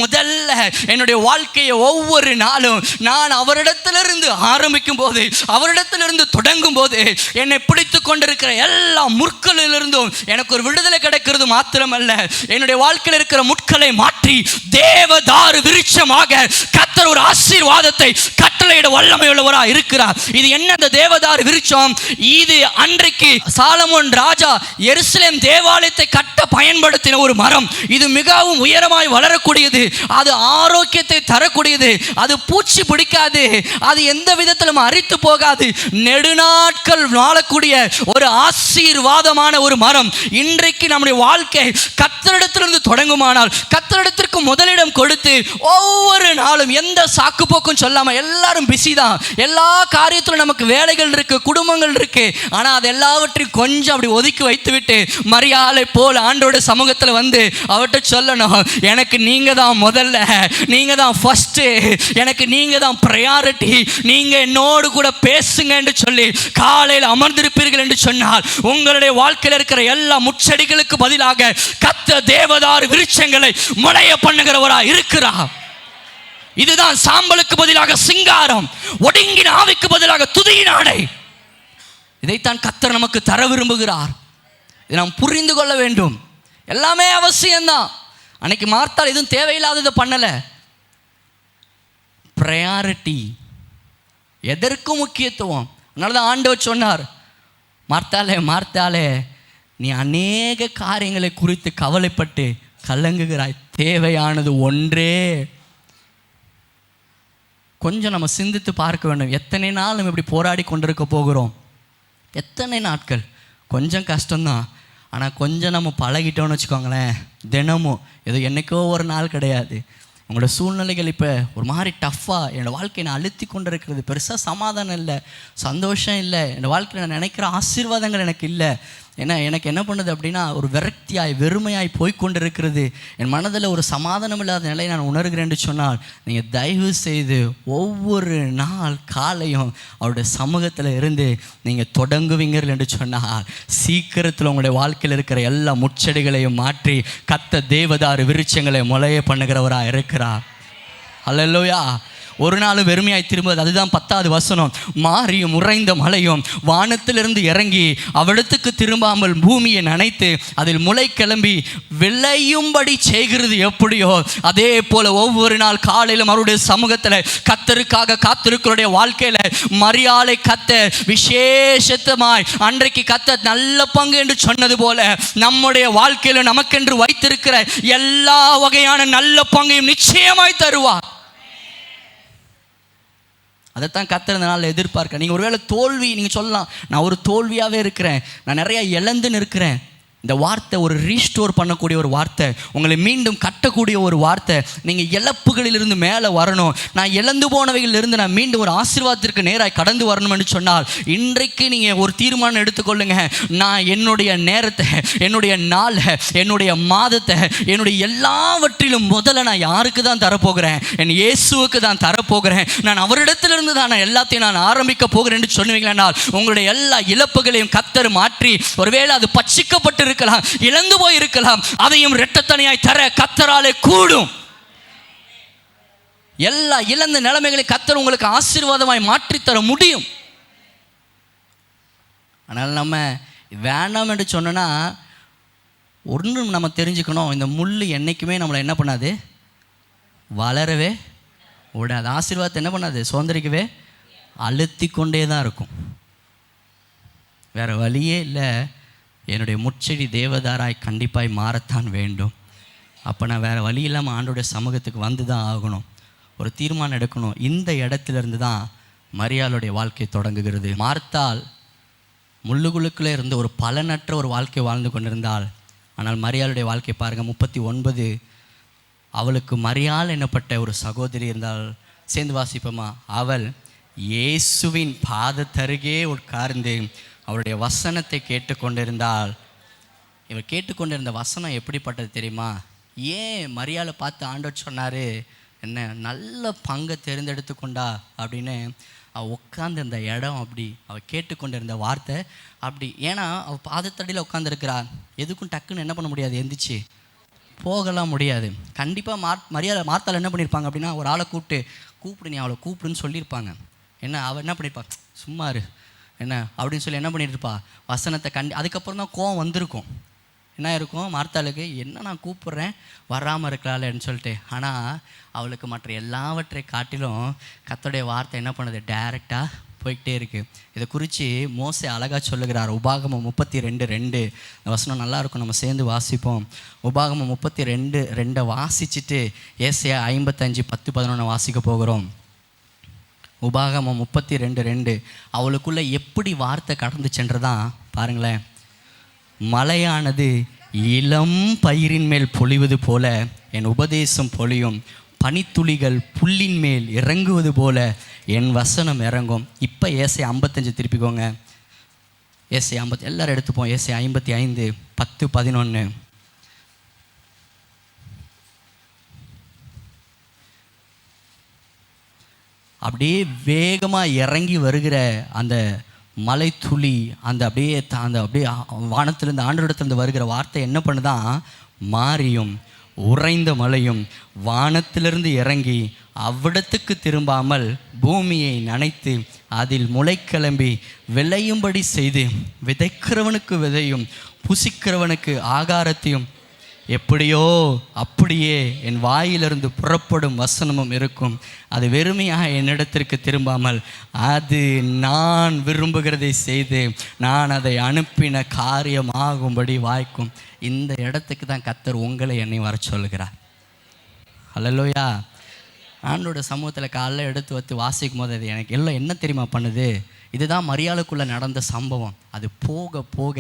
முதல்ல என்னுடைய வாழ்க்கையை ஒவ்வொரு நாளும் நான் அவரிடத்திலிருந்து ஆரம்பிக்கும் போது, அவரிடத்திலிருந்து தொடங்கும் போது என்னை பிடித்து கொண்டிருக்கிற எல்லா முற்களிலிருந்தும் எனக்கு ஒரு விடுதலை கிடைக்கிறது மாத்திரமல்ல, என்னுடைய வாழ்க்கையில் இருக்கிற முட்களை மாற்றி தேவதாரு விருட்சமாக கர்த்தர் ஒரு ஆசீர்வாதத்தை கட்டளையிட வல்லமை உள்ளவராக இருக்கிறார். இது என்ன அந்த தேவதாரு விருட்சம்? இது அன்றைக்கு சாலமோன் ராஜா எருசலேம் தேவாலயத்தை கட்ட பயன்படுத்தின ஒரு மரம். இது மிகவும் உயரமாய் வளரக்கூடியது, அது ஆரோக்கியத்தை தரக்கூடியது, அது பூச்சி பிடிக்காது, அது எந்த விதத்திலும் அரித்து போகாது, நெடுநாட்கள் வாழக்கூடிய ஒரு ஆசீர்வாதமான ஒரு மரம். இன்றைக்கு நம்முடைய வாழ்க்கை கர்த்தரிடத்திலிருந்து தொடங்குமானால், கர்த்தரிடத்திற்கு முதலிடம் கொடுத்து ஒவ்வொரு நாளும் எந்த சாக்கு போக்கும் சொல்லாம, எல்லாரும் பிஸி தான், எல்லா காரியத்திலும் நமக்கு வேலைகள் இருக்கு, குடும்பங்கள் இருக்கு, ஆனா அது எல்லாவற்றையும் கொஞ்சம் அப்படி ஒதுக்கி வைத்து விட்டு மரியாதை போல ஆண்டோட சமூகத்தில் வந்து அவர்கிட்ட சொல்லணும், எனக்கு நீங்க தான் முதல்ல, நீங்க தான் ஃபர்ஸ்ட், எனக்கு நீங்க தான் ப்ரையாரிட்டி, நீங்க என்னோடு கூட பேசுங்க என்று சொல்லி காலையில் அமர்ந்திருப்பீர்கள் என்று சொன்னால் உங்களுடைய வாழ்க்கையில் இருக்கிற எல்லா முச்செடிகளுக்கு பதிலாக கர்த்தர் தேவதாரு விருட்சங்களை முளைய பண்ணுகிறவரா இருக்கிறார். இதுதான் சாம்பலுக்கு பதிலாக சிங்காரம், ஒடுங்கின ஆவிக்கு பதிலாக துதியின் ஆடை. இதைத்தான் கர்த்தர் நமக்கு தர விரும்புகிறார். இதை நாம் புரிந்து கொள்ள வேண்டும். எல்லாமே அவசியம்தான். அன்னைக்கு மார்த்தாள் எதுவும் தேவையில்லாததை பண்ணல. ப்ரையாரிட்டி, எதற்கும் முக்கியத்துவம். அதனாலதான் ஆண்டவர் சொன்னார், மார்த்தாளே மார்த்தாளே, நீ அநேக காரியங்களை குறித்து கவலைப்பட்டு கலங்குகிறாய், தேவையானது ஒன்றே. கொஞ்சம் நம்ம சிந்தித்து பார்க்க வேண்டும். எத்தனை நாள் நம்ம இப்படி போராடி கொண்டிருக்க போகிறோம்? எத்தனை நாட்கள்? கொஞ்சம் கஷ்டம்தான், ஆனால் கொஞ்சம் நம்ம பழகிட்டோம்னு வச்சுக்கோங்களேன், தினமும் ஏதோ என்றைக்கோ ஒரு நாள் கிடையாது. உங்களோட சூழ்நிலைகள் இப்போ ஒரு மாதிரி டஃப்பாக, என்னோடய வாழ்க்கையை நான் அழுத்தி கொண்டு இருக்கிறது, பெருசாக சமாதானம் இல்லை, சந்தோஷம் இல்லை, என்னோடய வாழ்க்கையில் நான் நினைக்கிற ஆசீர்வாதங்கள் எனக்கு இல்லை. ஏன்னா எனக்கு என்ன பண்ணுது அப்படின்னா, ஒரு விரக்தியாய் வெறுமையாய் போய்கொண்டிருக்கிறது, என் மனதில் ஒரு சமாதானம் இல்லாத நிலையை நான் உணர்கிறேன் என்று சொன்னால், நீங்கள் தயவு செய்து ஒவ்வொரு நாள் காலையும் அவருடைய சமூகத்தில் இருந்து நீங்கள் தொடங்குவீங்கள் என்று சொன்னால், சீக்கிரத்தில் உங்களுடைய வாழ்க்கையில் இருக்கிற எல்லா முச்செடிகளையும் மாற்றி கர்த்தர் தேவதாரு விருட்சங்களை முளைய பண்ணுகிறவராக இருக்கிறார். அல்லேலூயா. ஒரு நாள் வெறுமையாய் திரும்புவது. அதுதான் 10வது வசனம். மாரியும் உறைந்த மலையும் வானத்திலிருந்து இறங்கி அவ்விடத்துக்கு திரும்பாமல் பூமியை நனைத்து அதில் முளை கிளம்பி விளையும்படி செய்கிறது எப்படியோ அதே போல ஒவ்வொரு நாள் காலையிலும் அவருடைய சமூகத்தில் கர்த்தருக்காக காத்திருக்கிறோடைய வாழ்க்கையில மரியாதை கர்த்தர் விசேஷமாய் அன்றைக்கு கர்த்தர் நல்ல பங்கு என்று சொன்னது போல நம்முடைய வாழ்க்கையில நமக்கென்று வைத்திருக்கிற எல்லா வகையான நல்ல பங்கையும் நிச்சயமாய் தருவார். அதைத்தான் கர்த்தர் இந்த நாளில் எதிர்பார்க்க. நீங்கள் ஒருவேளை தோல்வி, நீங்கள் சொல்லலாம் நான் ஒரு தோல்வியாகவே இருக்கிறேன், நான் நிறையா இழந்துன்னு இருக்கிறேன். இந்த வார்த்தை ஒரு ரீஸ்டோர் பண்ணக்கூடிய ஒரு வார்த்தை, உங்களை மீண்டும் கட்டக்கூடிய ஒரு வார்த்தை. நீங்கள் இழப்புகளிலிருந்து மேலே வரணும், நான் இழந்து போனவைகளிலிருந்து நான் மீண்டும் ஒரு ஆசீர்வாதத்திற்கு நேராக கடந்து வரணும்னு சொன்னால் இன்றைக்கு நீங்கள் ஒரு தீர்மானம் எடுத்துக்கொள்ளுங்க. நான் என்னுடைய நேரத்தை, என்னுடைய நாளை, என்னுடைய மாதத்தை, என்னுடைய எல்லாவற்றிலும் முதல்ல நான் யாருக்கு தான் தரப்போகிறேன்? என் இயேசுவுக்கு தான் தரப்போகிறேன். நான் அவரிடத்திலிருந்து தான் நான் எல்லாத்தையும் நான் ஆரம்பிக்க போகிறேன் என்று சொன்னீங்களா, உங்களுடைய எல்லா இழப்புகளையும் கர்த்தர் மாற்றி, ஒருவேளை அது பட்சிக்கப்பட்டு இருக்கலாம், இழந்து போய் இருக்கலாம், அதையும் இரட்டத்தனையாய் தர கர்த்தராலே கூடும். எல்லா இழந்த நிலைமைகளை கர்த்தர் உங்களுக்கு ஆசீர்வாதமாய் மாற்றி தர முடியும். ஆனால் நம்ம வேண்டாம் என்று சொன்னா ஒன்று நம்ம தெரிஞ்சுக்கணும், இந்த முள் என்னைக்குமே நம்மளை என்ன பண்ணாது? வளரவே விடாது. ஆசீர்வாதத்தை என்ன பண்ணாது? சுதந்திரிக்கவே அழுத்தி கொண்டே தான் இருக்கும். வேற வழியே இல்லை. என்னுடைய முச்செடி தேவதாராய் கண்டிப்பாய் மாறத்தான் வேண்டும். அப்போ நான் வேறு வழி இல்லாமல் ஆண்டோடைய சமூகத்துக்கு வந்து தான் ஆகணும். ஒரு தீர்மானம் எடுக்கணும். இந்த இடத்துலேருந்து தான் மரியாளுடைய வாழ்க்கை தொடங்குகிறது. மார்த்தாள் முள்ளுக்குள்ளே இருந்து ஒரு பலனற்ற ஒரு வாழ்க்கை வாழ்ந்து கொண்டிருந்தாள். ஆனால் மரியாளுடைய வாழ்க்கை பாருங்கள், 39. அவளுக்கு மரியாள் என்னப்பட்ட ஒரு சகோதரி இருந்தால், சேர்ந்து வாசிப்போமா? அவள் இயேசுவின் பாதத்தருகே உட்கார்ந்து அவருடைய வசனத்தை கேட்டுக்கொண்டிருந்தாள். இவர் கேட்டுக்கொண்டிருந்த வசனம் எப்படிப்பட்டது தெரியுமா? ஏன் மரியாதை பார்த்து ஆண்டவர் சொன்னார், என்ன நல்ல பங்கை தேர்ந்தெடுத்து கொண்டா அப்படின்னு? அவள் உட்காந்துருந்த இடம் அப்படி, அவள் கேட்டுக்கொண்டிருந்த வார்த்தை அப்படி. ஏன்னா அவள் பாதத்தடியில் உட்காந்துருக்கிறார். எதுக்கும் டக்குன்னு என்ன பண்ண முடியாது, எந்திரிச்சு போகலாம் முடியாது. கண்டிப்பாக மார்த்தாள் என்ன பண்ணியிருப்பாங்க அப்படின்னா, ஒரு ஆளை கூப்பிடு நீ அவளை கூப்பிடுன்னு சொல்லியிருப்பாங்க. என்ன அவள் என்ன பண்ணியிருப்பா, சும்மா இரு என்ன அப்படின்னு சொல்லி என்ன பண்ணிட்டுருப்பா, வசனத்தை அதுக்கப்புறம் தான் கோவம் வந்திருக்கும். என்ன இருக்கும் மார்த்தாளுக்கு, என்ன நான் கூப்பிட்றேன் வராமல் இருக்கலாம்னு சொல்லிட்டு. ஆனால் அவளுக்கு மற்ற எல்லாவற்றை காட்டிலும் கர்த்தருடைய வார்த்தை என்ன பண்ணுது, டைரெக்டாக போய்கிட்டே இருக்குது. இதை குறித்து மோசே அழகாக சொல்லுகிறார். உபாகமம் 32:2 வசனம் நல்லாயிருக்கும், நம்ம சேர்ந்து வாசிப்போம். உபாகமம் 32:2 வாசிச்சுட்டு ஏசாயா 55:10-11 வாசிக்க போகிறோம். உபாகமம் 32:2 அவளுக்குள்ளே எப்படி வார்த்தை கடந்து சென்றதான் பாருங்களேன். மழையானது இளம் பயிரின் மேல் பொழிவது போல என் உபதேசம் பொழியும், பனித்துளிகள் புல்லின் மேல் இறங்குவது போல என் வசனம் இறங்கும். இப்போ ஏசாயா 55 திருப்பிக்கோங்க. ஏசாயா 50 எல்லாரும் எடுத்துப்போம். ஏசாயா 55:10-11 அப்படியே வேகமாக இறங்கி வருகிற அந்த மலை துளி, அந்த அப்படியே வானத்திலிருந்து ஆண்டவரிடத்திலிருந்து வருகிற வார்த்தை என்ன பண்ணுதான், மாரியும் உறைந்த மலையும் வானத்திலிருந்து இறங்கி அவ்விடத்துக்கு திரும்பாமல் பூமியை நனைத்து அதில் முளை கிளம்பி விளையும்படி செய்து விதைக்கிறவனுக்கு விதையும் புசிக்கிறவனுக்கு ஆகாரத்தையும் எப்படியோ அப்படியே என் வாயிலிருந்து புறப்படும் வசனமும் இருக்கும். அது வெறுமையாக என்னிடத்திற்கு திரும்பாமல் அது நான் விரும்புகிறதை செய்து நான் அதை அனுப்பின காரியமாகும்படி வாய்க்கும். இந்த இடத்துக்கு தான் கர்த்தர் உங்களை என்னை வர சொல்லுகிறார். அல்லேலூயா. ஆண்டோட சமூகத்தில் காலைல எடுத்து வச்சு வாசிக்கும் போது அது எனக்கு எல்லாம் என்ன தெரியுமா பண்ணுது, இதுதான் மரியாளுக்குள்ளே நடந்த சம்பவம். அது போக போக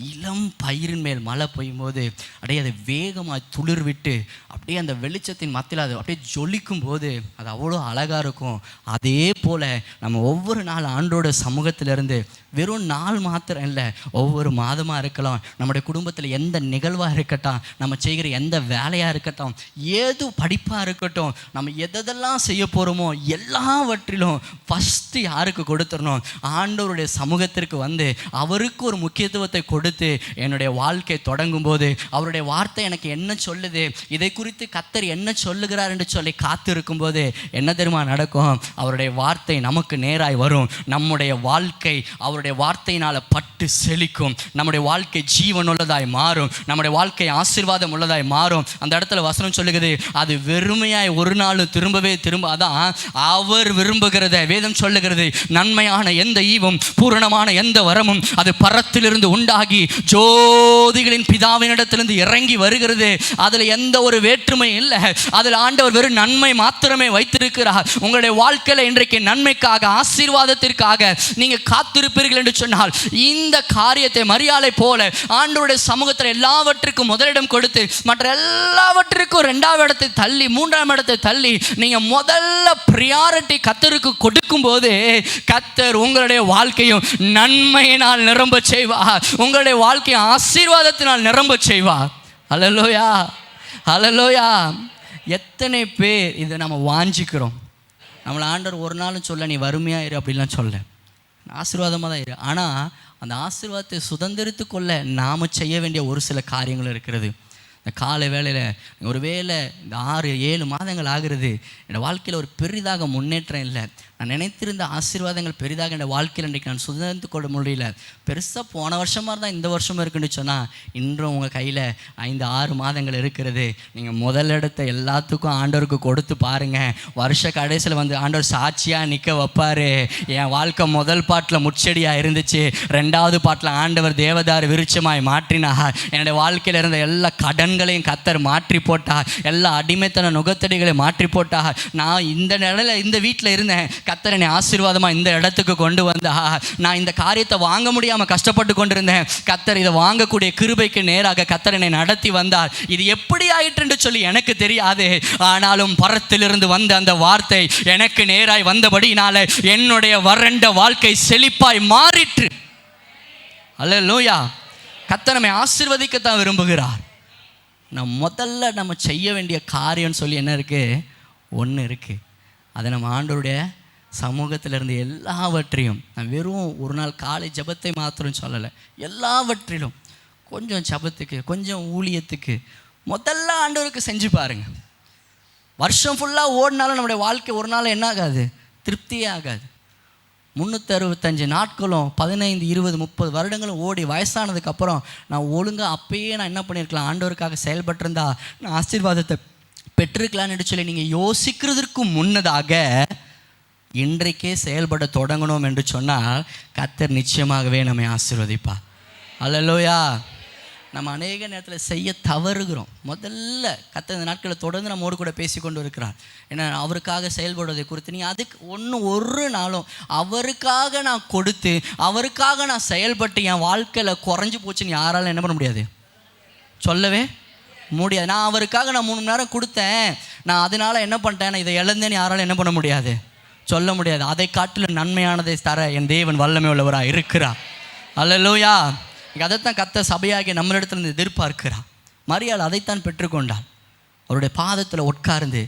இளம் பயிரின் மேல் மழை பெய்யும் போது அப்படியே அதை வேகமாக துளிர் விட்டு அப்படியே அந்த வெளிச்சத்தின் மத்தியில் அது அப்படியே ஜொலிக்கும் போது அது அவ்வளோ அழகாக இருக்கும். அதே போல் நம்ம ஒவ்வொரு நாள் ஆண்டோட சமூகத்திலேருந்து வெறும் நாள் மாத்திரம் இல்லை, ஒவ்வொரு மாதமாக இருக்கலாம், நம்முடைய குடும்பத்தில் எந்த நிகழ்வாக இருக்கட்டும், நம்ம செய்கிற எந்த வேலையாக இருக்கட்டும், ஏது படிப்பாக இருக்கட்டும், நம்ம எதை எதெல்லாம் செய்ய போகிறோமோ எல்லாவற்றிலும் ஃபஸ்ட்டு யாருக்கு கொடுத்துடணும்? ஆண்டவருடைய சமூகத்திற்கு வந்து அவருக்கு ஒரு முக்கியத்துவத்தை கொடுத்து என்னுடைய வாழ்க்கை தொடங்கும் போது அவருடைய வார்த்தை எனக்கு என்ன சொல்லுது, இதை குறித்து கர்த்தர் என்ன சொல்லுகிறார் என்று சொல்லி காத்திருக்கும் போது என்ன தெரியுமா நடக்கும்? அவருடைய வார்த்தை நமக்கு நேராய் வரும். நம்முடைய வாழ்க்கை அவருடைய வார்த்தையினால் பட்டு செழிக்கும். நம்முடைய வாழ்க்கை ஜீவன் உள்ளதாய் மாறும். நம்முடைய வாழ்க்கை ஆசீர்வாதம் உள்ளதாய் மாறும். அந்த இடத்துல வசனம் சொல்லுகிறது, அது வெறுமையாய் ஒரு நாள் திரும்பவே திரும்பாதான். அவர் விரும்புகிறத வேதம் சொல்லுகிறது, நன்மையான எந்த ஈவும் பூரணமான எந்த வரமும் அது பரத்திலிருந்து உண்டாகி ஜோதிகளின் பிதாவினிடத்திலிருந்து இறங்கி வருகிறது. அதில் எந்த ஒரு வேற்றுமை இல்லை. அதில் ஆண்டவர் வெறும் நன்மை மாத்திரமே வைத்திருக்கிறார். உங்களுடைய வாழ்க்கையில் இன்றைக்கு நன்மைக்காக ஆசீர்வாதத்திற்காக நீங்கள் காத்திருப்பீர்கள் என்று சொன்னால் இந்த காரியத்தை மரியாதை போல ஆண்டவருடைய சமூகத்தில் எல்லாவற்றுக்கும் முதலிடம் கொடுத்து மற்ற எல்லாவற்றுக்கும் 2வது இடத்தை தள்ளி 3ஆம் இடத்தை தள்ளி நீங்கள் முதல்ல பிரியாரிட்டி கர்த்தருக்கு கொடுக்கும் போது கர்த்தர் உங்களுடைய வாழ்க்கையும் நன்மையினால் நிரம்ப செய்வார். உங்களுடைய வாழ்க்கையை ஆசீர்வாதத்தினால் நிரம்ப செய்வார். அல்லேலூயா, அல்லேலூயா. எத்தனை பேர் இதை நம்ம வாஞ்சிக்கிறோம்? நம்மளை ஆண்டவர் ஒரு நாளும் சொல்ல நீ வறுமையாக இரு அப்படின்லாம் சொல்ல, ஆசீர்வாதமாக தான் இரு. ஆனால் அந்த ஆசீர்வாதத்தை சுதந்திரித்து கொள்ள நாம் செய்ய வேண்டிய ஒரு சில காரியங்கள் இருக்கிறது. இந்த காலை வேளையில் ஒரு வேளை இந்த 6-7 மாதங்கள் ஆகிறது, என்னோடய வாழ்க்கையில் ஒரு பெரிதாக முன்னேற்றம் இல்லை. நான் நினைத்திருந்த ஆசீர்வாதங்கள் பெரிதாக என்னோடய வாழ்க்கையில் இன்றைக்கு நான் சுதந்திரத்து கொள்ள முடியல. பெருசாக போன வருஷமாக இருந்தால் இந்த வருஷமாக இருக்குன்னு சொன்னால் இன்றும் உங்கள் கையில் 5-6 மாதங்கள் இருக்கிறது. நீங்கள் முதல் இடத்தை எல்லாத்துக்கும் ஆண்டவருக்கு கொடுத்து பாருங்கள். வருஷ கடைசியில் வந்து ஆண்டவர் சாட்சியாக நிற்க வைப்பார். என் வாழ்க்கை முதல் பாட்டில் முச்செடியாக இருந்துச்சு, 2வது பாட்டில் ஆண்டவர் தேவதார் விருட்சமாய் மாற்றினார். என்னுடைய வாழ்க்கையில் இருந்த எல்லா கடன்களையும் கர்த்தர் மாற்றி போட்டார். எல்லா அடிமைத்தன நுகத்தடிகளையும் மாற்றி போட்டார். நான் இந்த நிலையில் இந்த வீட்டில் இருந்தேன், கர்த்தர் என்னை ஆசீர்வாதமாக இந்த இடத்துக்கு கொண்டு வந்தா. நான் இந்த காரியத்தை வாங்க முடியாமல் கஷ்டப்பட்டு கொண்டிருந்தேன். கர்த்தர் இதை வாங்கக்கூடிய கிருபைக்கு நேராக கர்த்தர் என்னை நடத்தி வந்தார். இது எப்படி ஆயிற்றுன்னு சொல்லி எனக்கு தெரியாது. ஆனாலும் பரத்திலிருந்து வந்த அந்த வார்த்தை எனக்கு நேராய் வந்தபடினால என்னுடைய வறண்ட வாழ்க்கை செழிப்பாய் மாறிற்று. அல்லேலூயா. கர்த்தர் நம்மை ஆசீர்வதிக்கத்தான் விரும்புகிறார். முதல்ல நம்ம செய்ய வேண்டிய காரியம்னு சொல்லி என்ன இருக்குது? ஒன்று இருக்குது. அதை நம்ம ஆண்டவருடைய சமூகத்தில் இருந்து எல்லாவற்றையும், நான் வெறும் ஒரு நாள் காலை ஜபத்தை மாத்திரம் சொல்லலை, எல்லாவற்றிலும் கொஞ்சம் ஜபத்துக்கு கொஞ்சம் ஊழியத்துக்கு முதல்ல ஆண்டவருக்கு செஞ்சு பாருங்கள். வருஷம் ஃபுல்லாக ஓடினாலும் நம்முடைய வாழ்க்கை ஒரு நாள் என்ன ஆகாது? திருப்தியே ஆகாது. 365 நாட்களும் 15, 20, 30 வருடங்களும் ஓடி வயசானதுக்கப்புறம் நான் ஒழுங்காக அப்பயே நான் என்ன பண்ணியிருக்கலாம்? ஆண்டவருக்காக செயல்பட்டிருந்தா நான் ஆசீர்வாதத்தை பெற்றிருக்கலான்னு சொல்லி நீங்கள் யோசிக்கிறதுக்கு முன்னதாக இன்றைக்கே செயல்பட தொடங்கணும் என்று சொன்னால் கர்த்தர் நிச்சயமாகவே நம்மை ஆசீர்வதிப்பார். அல்லேலூயா. நம்ம அநேக நேரத்தில் செய்ய தவறுகிறோம். முதல்ல கர்த்தர் இந்த நாட்களில் தொடர்ந்து நம்மோடு கூட பேசி கொண்டு இருக்கிறார். ஏன்னா அவருக்காக செயல்படுவதை குறித்து நீ அதுக்கு ஒரு நாளும் அவருக்காக நான் கொடுத்து அவருக்காக நான் செயல்பட்டு என் வாழ்க்கையில் குறைஞ்சி போச்சுன்னு யாராலும் என்ன பண்ண முடியாது? சொல்லவே முடியாது. நான் அவருக்காக நான் 3 மணி நேரம் கொடுத்தேன், நான் அதனால் என்ன பண்ணிட்டேன், நான் இதை இழந்தேன்னு யாராலும் என்ன பண்ண முடியாது? சொல்ல முடியாது. அதை காட்டிலும் நன்மையானதை தர என் தேவன் வல்லமை உள்ளவராக இருக்கிறார். அல்லேலூயா. அதைத்தான் கர்த்தர் சபையாகிய நம்மளிடத்திலிருந்து எதிர்பார்க்கிறார். மரியாள் அதைத்தான் பெற்றுக்கொண்டாள். அவருடைய பாதத்தில் உட்கார்ந்து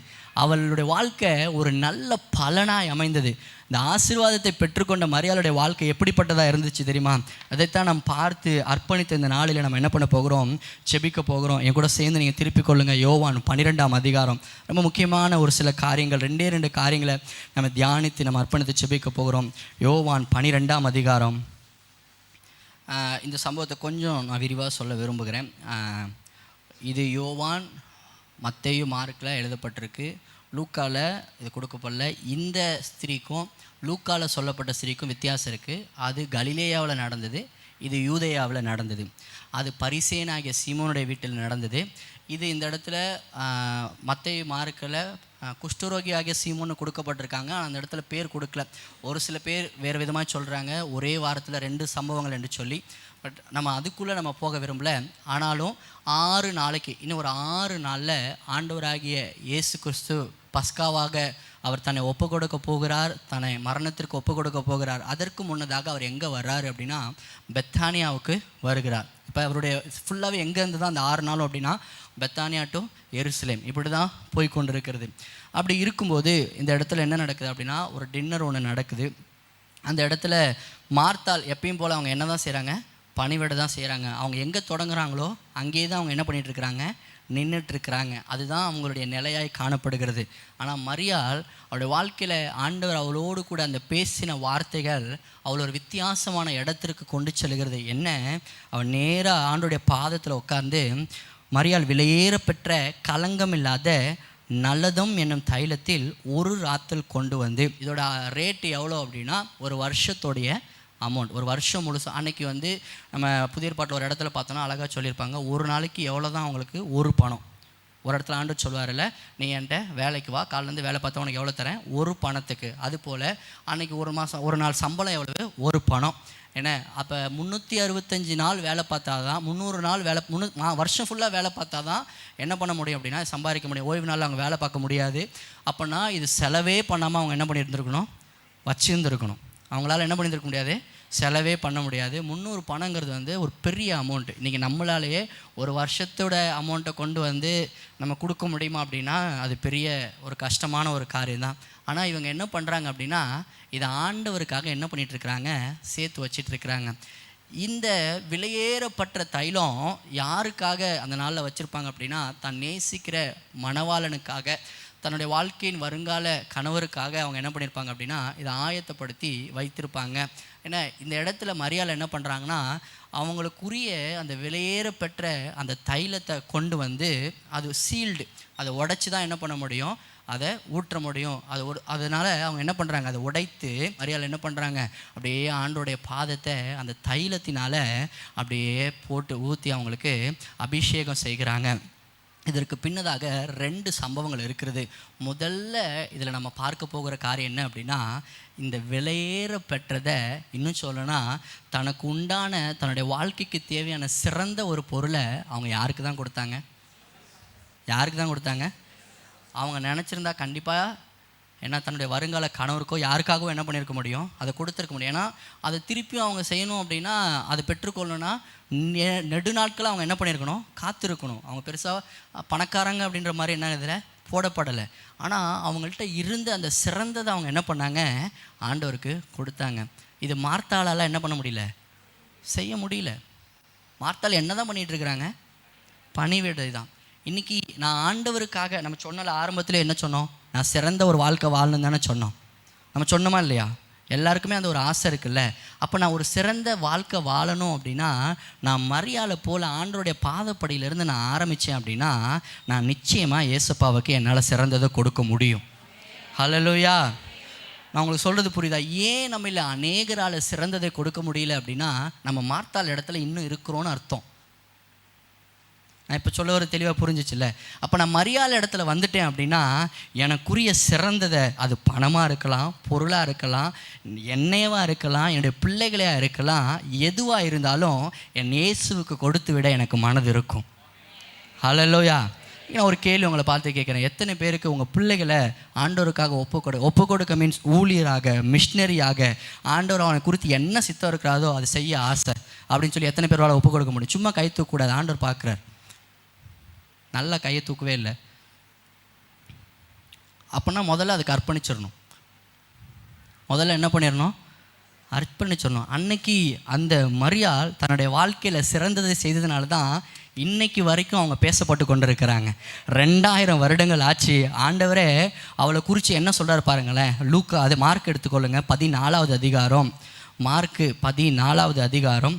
அவளுடைய வாழ்க்கை ஒரு நல்ல பலனாய் அமைந்தது. இந்த ஆசீர்வாதத்தை பெற்றுக்கொண்ட மரியாளுடைய வாழ்க்கை எப்படிப்பட்டதாக இருந்துச்சு தெரியுமா? அதைத்தான் நம்ம பார்த்து அர்ப்பணித்த இந்த நாளில் நம்ம என்ன பண்ண போகிறோம்? செபிக்க போகிறோம். என் கூட சேர்ந்து நீங்கள் திருப்பிக் கொள்ளுங்கள். யோவான் 12ஆம் அதிகாரம். ரொம்ப முக்கியமான ஒரு சில காரியங்கள், 2 காரியங்களை நம்ம தியானித்து நம்ம அர்ப்பணித்து செபிக்க போகிறோம். யோவான் 12ஆம் அதிகாரம். இந்த சம்பவத்தை கொஞ்சம் நான் விரிவாக சொல்ல விரும்புகிறேன். இது யோவான், மத்தேயு, மார்க்கில் எழுதப்பட்டிருக்கு. லூக்காவில் இது கொடுக்கப்படல. இந்த ஸ்திரீக்கும் லூக்காவில் சொல்லப்பட்ட ஸ்திரீக்கும் வித்தியாசம் இருக்குது. அது கலிலேயாவில் நடந்தது, இது யூதேயாவில் நடந்தது. அது பரிசேயனாகிய சீமோனுடைய வீட்டில் நடந்தது. இது இந்த இடத்துல மத்தேயு, மார்க்கில் குஷ்டரோகி ஆகிய சீமோன்னு கொடுக்கப்பட்டிருக்காங்க. அந்த இடத்துல பேர் கொடுக்கல. ஒரு சில பேர் வேறு விதமாக சொல்கிறாங்க, ஒரே வாரத்தில் 2 சம்பவங்கள் என்று சொல்லி. பட் நம்ம அதுக்குள்ளே நம்ம போக விரும்பல. ஆனாலும் 6 நாளைக்கு, இன்னும் ஒரு 6 நாளில் ஆண்டவராகிய இயேசு கிறிஸ்து பஸ்காவாக அவர் தன்னை ஒப்பு கொடுக்க போகிறார், தன்னை மரணத்திற்கு ஒப்பு கொடுக்க போகிறார். அதற்கு முன்னதாக அவர் எங்கே வர்றாரு அப்படின்னா பெத்தானியாவுக்கு வருகிறார். இப்போ அவருடைய ஃபுல்லாகவே எங்கேருந்து தான் அந்த 6 நாளும் அப்படின்னா பெத்தானியா டு எருசலேம் இப்படி தான் போய் கொண்டிருக்கிறது. அப்படி இருக்கும்போது இந்த இடத்துல என்ன நடக்குது அப்படின்னா, ஒரு டின்னர் ஒன்று நடக்குது. அந்த இடத்துல மார்த்தாள் எப்பயும் போல் அவங்க என்ன தான் செய்கிறாங்க, பணிவிட தான் செய்கிறாங்க. அவங்க எங்கே தொடங்குறாங்களோ அங்கேயே தான் அவங்க என்ன பண்ணிகிட்ருக்குறாங்க, நின்றுட்டுருக்குறாங்க. அதுதான் அவங்களுடைய நிலையாய் காணப்படுகிறது. ஆனால் மரியாள் அவளுடைய வாழ்க்கையில் ஆண்டவர் அவளோடு கூட அந்த பேசின வார்த்தைகள் அவள் ஒரு வித்தியாசமான இடத்திற்கு கொண்டு செல்கிறது. என்ன, அவள் நேராக ஆண்டோடைய பாதத்தில் உட்கார்ந்து மரியாள் விலையேற பெற்ற களங்கம் இல்லாத நல்லதும் என்னும் தைலத்தில் ஒரு ராத்தல் கொண்டு வந்து, இதோட ரேட்டு எவ்வளோ அப்படின்னா ஒரு வருஷத்தோடைய அமௌண்ட், ஒரு வருஷம் முழுசு. அன்றைக்கி வந்து நம்ம புதிய பாட்டில் ஒரு இடத்துல பார்த்தோன்னா அழகாக சொல்லியிருப்பாங்க, ஒரு நாளைக்கு எவ்வளோ தான் அவங்களுக்கு ஒரு பணம். ஒரு இடத்துல ஆண்டு சொல்வார்ல, நீ என்கிட்ட வேலைக்கு வா, காலிலேருந்து வேலை பார்த்தா உனக்கு எவ்வளோ தரேன், ஒரு பணத்துக்கு. அதுபோல் அன்றைக்கி ஒரு மாதம் ஒரு நாள் சம்பளம் எவ்வளவு, ஒரு பணம். ஏன்னா அப்போ 365 நாள் வேலை பார்த்தா தான், 300 நாள் வேலை, வருஷம் ஃபுல்லாக வேலை பார்த்தா தான் என்ன பண்ண முடியும் அப்படின்னா சம்பாதிக்க முடியும். ஓய்வு நாள் அவங்க வேலை பார்க்க முடியாது. அப்போனா இது செலவே பண்ணாமல் அவங்க என்ன பண்ணியிருந்துருக்கணும், வச்சுருந்துருக்கணும். அவங்களால என்ன பண்ணியிருக்க முடியாது, செலவே பண்ண முடியாது. 300 பணங்கிறது வந்து ஒரு பெரிய அமௌண்ட்டு. இன்றைக்கி நம்மளாலேயே ஒரு வருஷத்தோட அமௌண்ட்டை கொண்டு வந்து நம்ம கொடுக்க முடியுமா அப்படின்னா அது பெரிய ஒரு கஷ்டமான ஒரு காரியம் தான். ஆனால் இவங்க என்ன பண்ணுறாங்க அப்படின்னா, இதை ஆண்டவருக்காக என்ன பண்ணிகிட்ருக்குறாங்க, சேர்த்து வச்சிட்ருக்குறாங்க. இந்த விலையேறப்பட்ட தைலம் யாருக்காக அந்த நாளில் வச்சுருப்பாங்க அப்படின்னா, தான் நேசிக்கிற மணவாளனுக்காக, தன்னுடைய வாழ்க்கையின் வருங்கால கணவருக்காக அவங்க என்ன பண்ணியிருப்பாங்க அப்படின்னா இதை ஆயத்தப்படுத்தி வைத்திருப்பாங்க. ஏன்னா இந்த இடத்துல மரியாள் என்ன பண்ணுறாங்கன்னா, அவங்களுக்குரிய அந்த விலையேற பெற்ற அந்த தைலத்தை கொண்டு வந்து அது சீல்டு, அதை உடைச்சி தான் என்ன பண்ண முடியும், அதை ஊற்ற முடியும். அதனால் அவங்க என்ன பண்ணுறாங்க, அதை உடைத்து மரியாள் என்ன பண்ணுறாங்க, அப்படியே ஆண்டோடைய பாதத்தை அந்த தைலத்தினால் அப்படியே போட்டு ஊற்றி அவங்களுக்கு அபிஷேகம் செய்கிறாங்க. இதற்கு பின்னதாக 2 சம்பவங்கள் இருக்கிறது. முதல்ல இதில் நம்ம பார்க்க போகிற காரியம் என்ன அப்படின்னா, இந்த விலையேற பெற்றதை இன்னும் சொல்லணும்னா தனக்கு உண்டான தன்னுடைய வாழ்க்கைக்கு தேவையான சிறந்த ஒரு பொருளை அவங்க யாருக்கு தான் கொடுத்தாங்க, யாருக்கு தான் கொடுத்தாங்க, அவங்க நினச்சிருந்தா கண்டிப்பாக ஏன்னா தன்னுடைய வருங்கால கணவருக்கோ யாருக்காகவும் என்ன பண்ணியிருக்க முடியும், அதை கொடுத்துருக்க முடியும். ஏன்னா அதை திருப்பியும் அவங்க செய்யணும் அப்படின்னா அதை பெற்றுக்கொள்ளணும்னா நெடுநாட்கள் அவங்க என்ன பண்ணியிருக்கணும், காத்திருக்கணும். அவங்க பெருசாக பணக்காரங்க அப்படின்ற மாதிரி என்ன இதில் போடப்படலை. ஆனால் அவங்கள்ட்ட இருந்த அந்த சிறந்ததை அவங்க என்ன பண்ணாங்க, ஆண்டவருக்கு கொடுத்தாங்க. இது மார்த்தாளால் என்ன பண்ண முடியல, செய்ய முடியல. மார்த்தாள் என்ன தான் பண்ணிகிட்ருக்குறாங்க, பணிவிடை தான். இன்றைக்கி நான் ஆண்டவருக்காக நம்ம சொன்னால ஆரம்பத்தில் என்ன சொன்னோம், நான் சிறந்த ஒரு வாழ்க்கை வாழணுன்னு தானே சொன்னோம். நம்ம சொன்னோமா இல்லையா, எல்லாருக்குமே அந்த ஒரு ஆசை இருக்குல்ல. அப்போ நான் ஒரு சிறந்த வாழ்க்கை வாழணும் அப்படின்னா நான் மரியாதை போல் ஆண்டவருடைய பாதப்படியிலேருந்து நான் ஆரம்பித்தேன் அப்படின்னா நான் நிச்சயமாக ஏசப்பாவுக்கு என்னால் சிறந்ததை கொடுக்க முடியும். ஹல்லேலூயா. நான் உங்களுக்கு சொல்கிறது புரியுதா? ஏன் நம்ம இல்லை அநேகரால் சிறந்ததை கொடுக்க முடியல அப்படின்னா நம்ம மார்த்தாள் இடத்துல இன்னும் இருக்கிறோன்னு அர்த்தம். நான் இப்போ சொல்ல ஒரு தெளிவாக புரிஞ்சிச்சுல்ல. அப்போ நான் மரியாதை இடத்துல வந்துட்டேன் அப்படின்னா எனக்குரிய சிறந்ததை, அது பணமாக இருக்கலாம், பொருளாக இருக்கலாம், எண்ணெயவாக இருக்கலாம், என்னுடைய பிள்ளைகளையாக இருக்கலாம், எதுவாக இருந்தாலும் என் இயேசுவுக்கு கொடுத்து விட எனக்கு மனது இருக்கும். ஹல்லேலூயா. நான் ஒரு கேள்வி உங்களை பார்த்து கேட்குறேன், எத்தனை பேருக்கு உங்கள் பிள்ளைகளை ஆண்டவருக்காக ஒப்பு கொடுக்க மீன்ஸ் ஊழியராக, மிஷினரியாக, ஆண்டவர் அவனை குறித்து என்ன சித்தம் இருக்கிறாதோ அதை செய்ய ஆசை அப்படின்னு சொல்லி எத்தனை பேரால் ஒப்பு கொடுக்க முடியும்? சும்மா கை தூக்கக்கூடாது, ஆண்டவர் பார்க்குறார். நல்லா கையை தூக்கவே இல்லை அப்படின்னா முதல்ல அதுக்கு அர்ப்பணிச்சிடணும். முதல்ல என்ன பண்ணிடணும், அர்ப்பணிச்சிடணும். அன்னைக்கு அந்த மரியாள் தன்னுடைய வாழ்க்கையில் சிறந்ததை செய்ததுனால தான் இன்னைக்கு வரைக்கும் அவங்க பேசப்பட்டு கொண்டு இருக்கிறாங்க. 2000 வருடங்கள் ஆச்சு. ஆண்டவரே அவளை குறித்து என்ன சொல்கிறார் பாருங்களேன். லூக்கா, அது மார்க் எடுத்துக்கொள்ளுங்க, 14வது அதிகாரம். மார்க்கு 14வது அதிகாரம்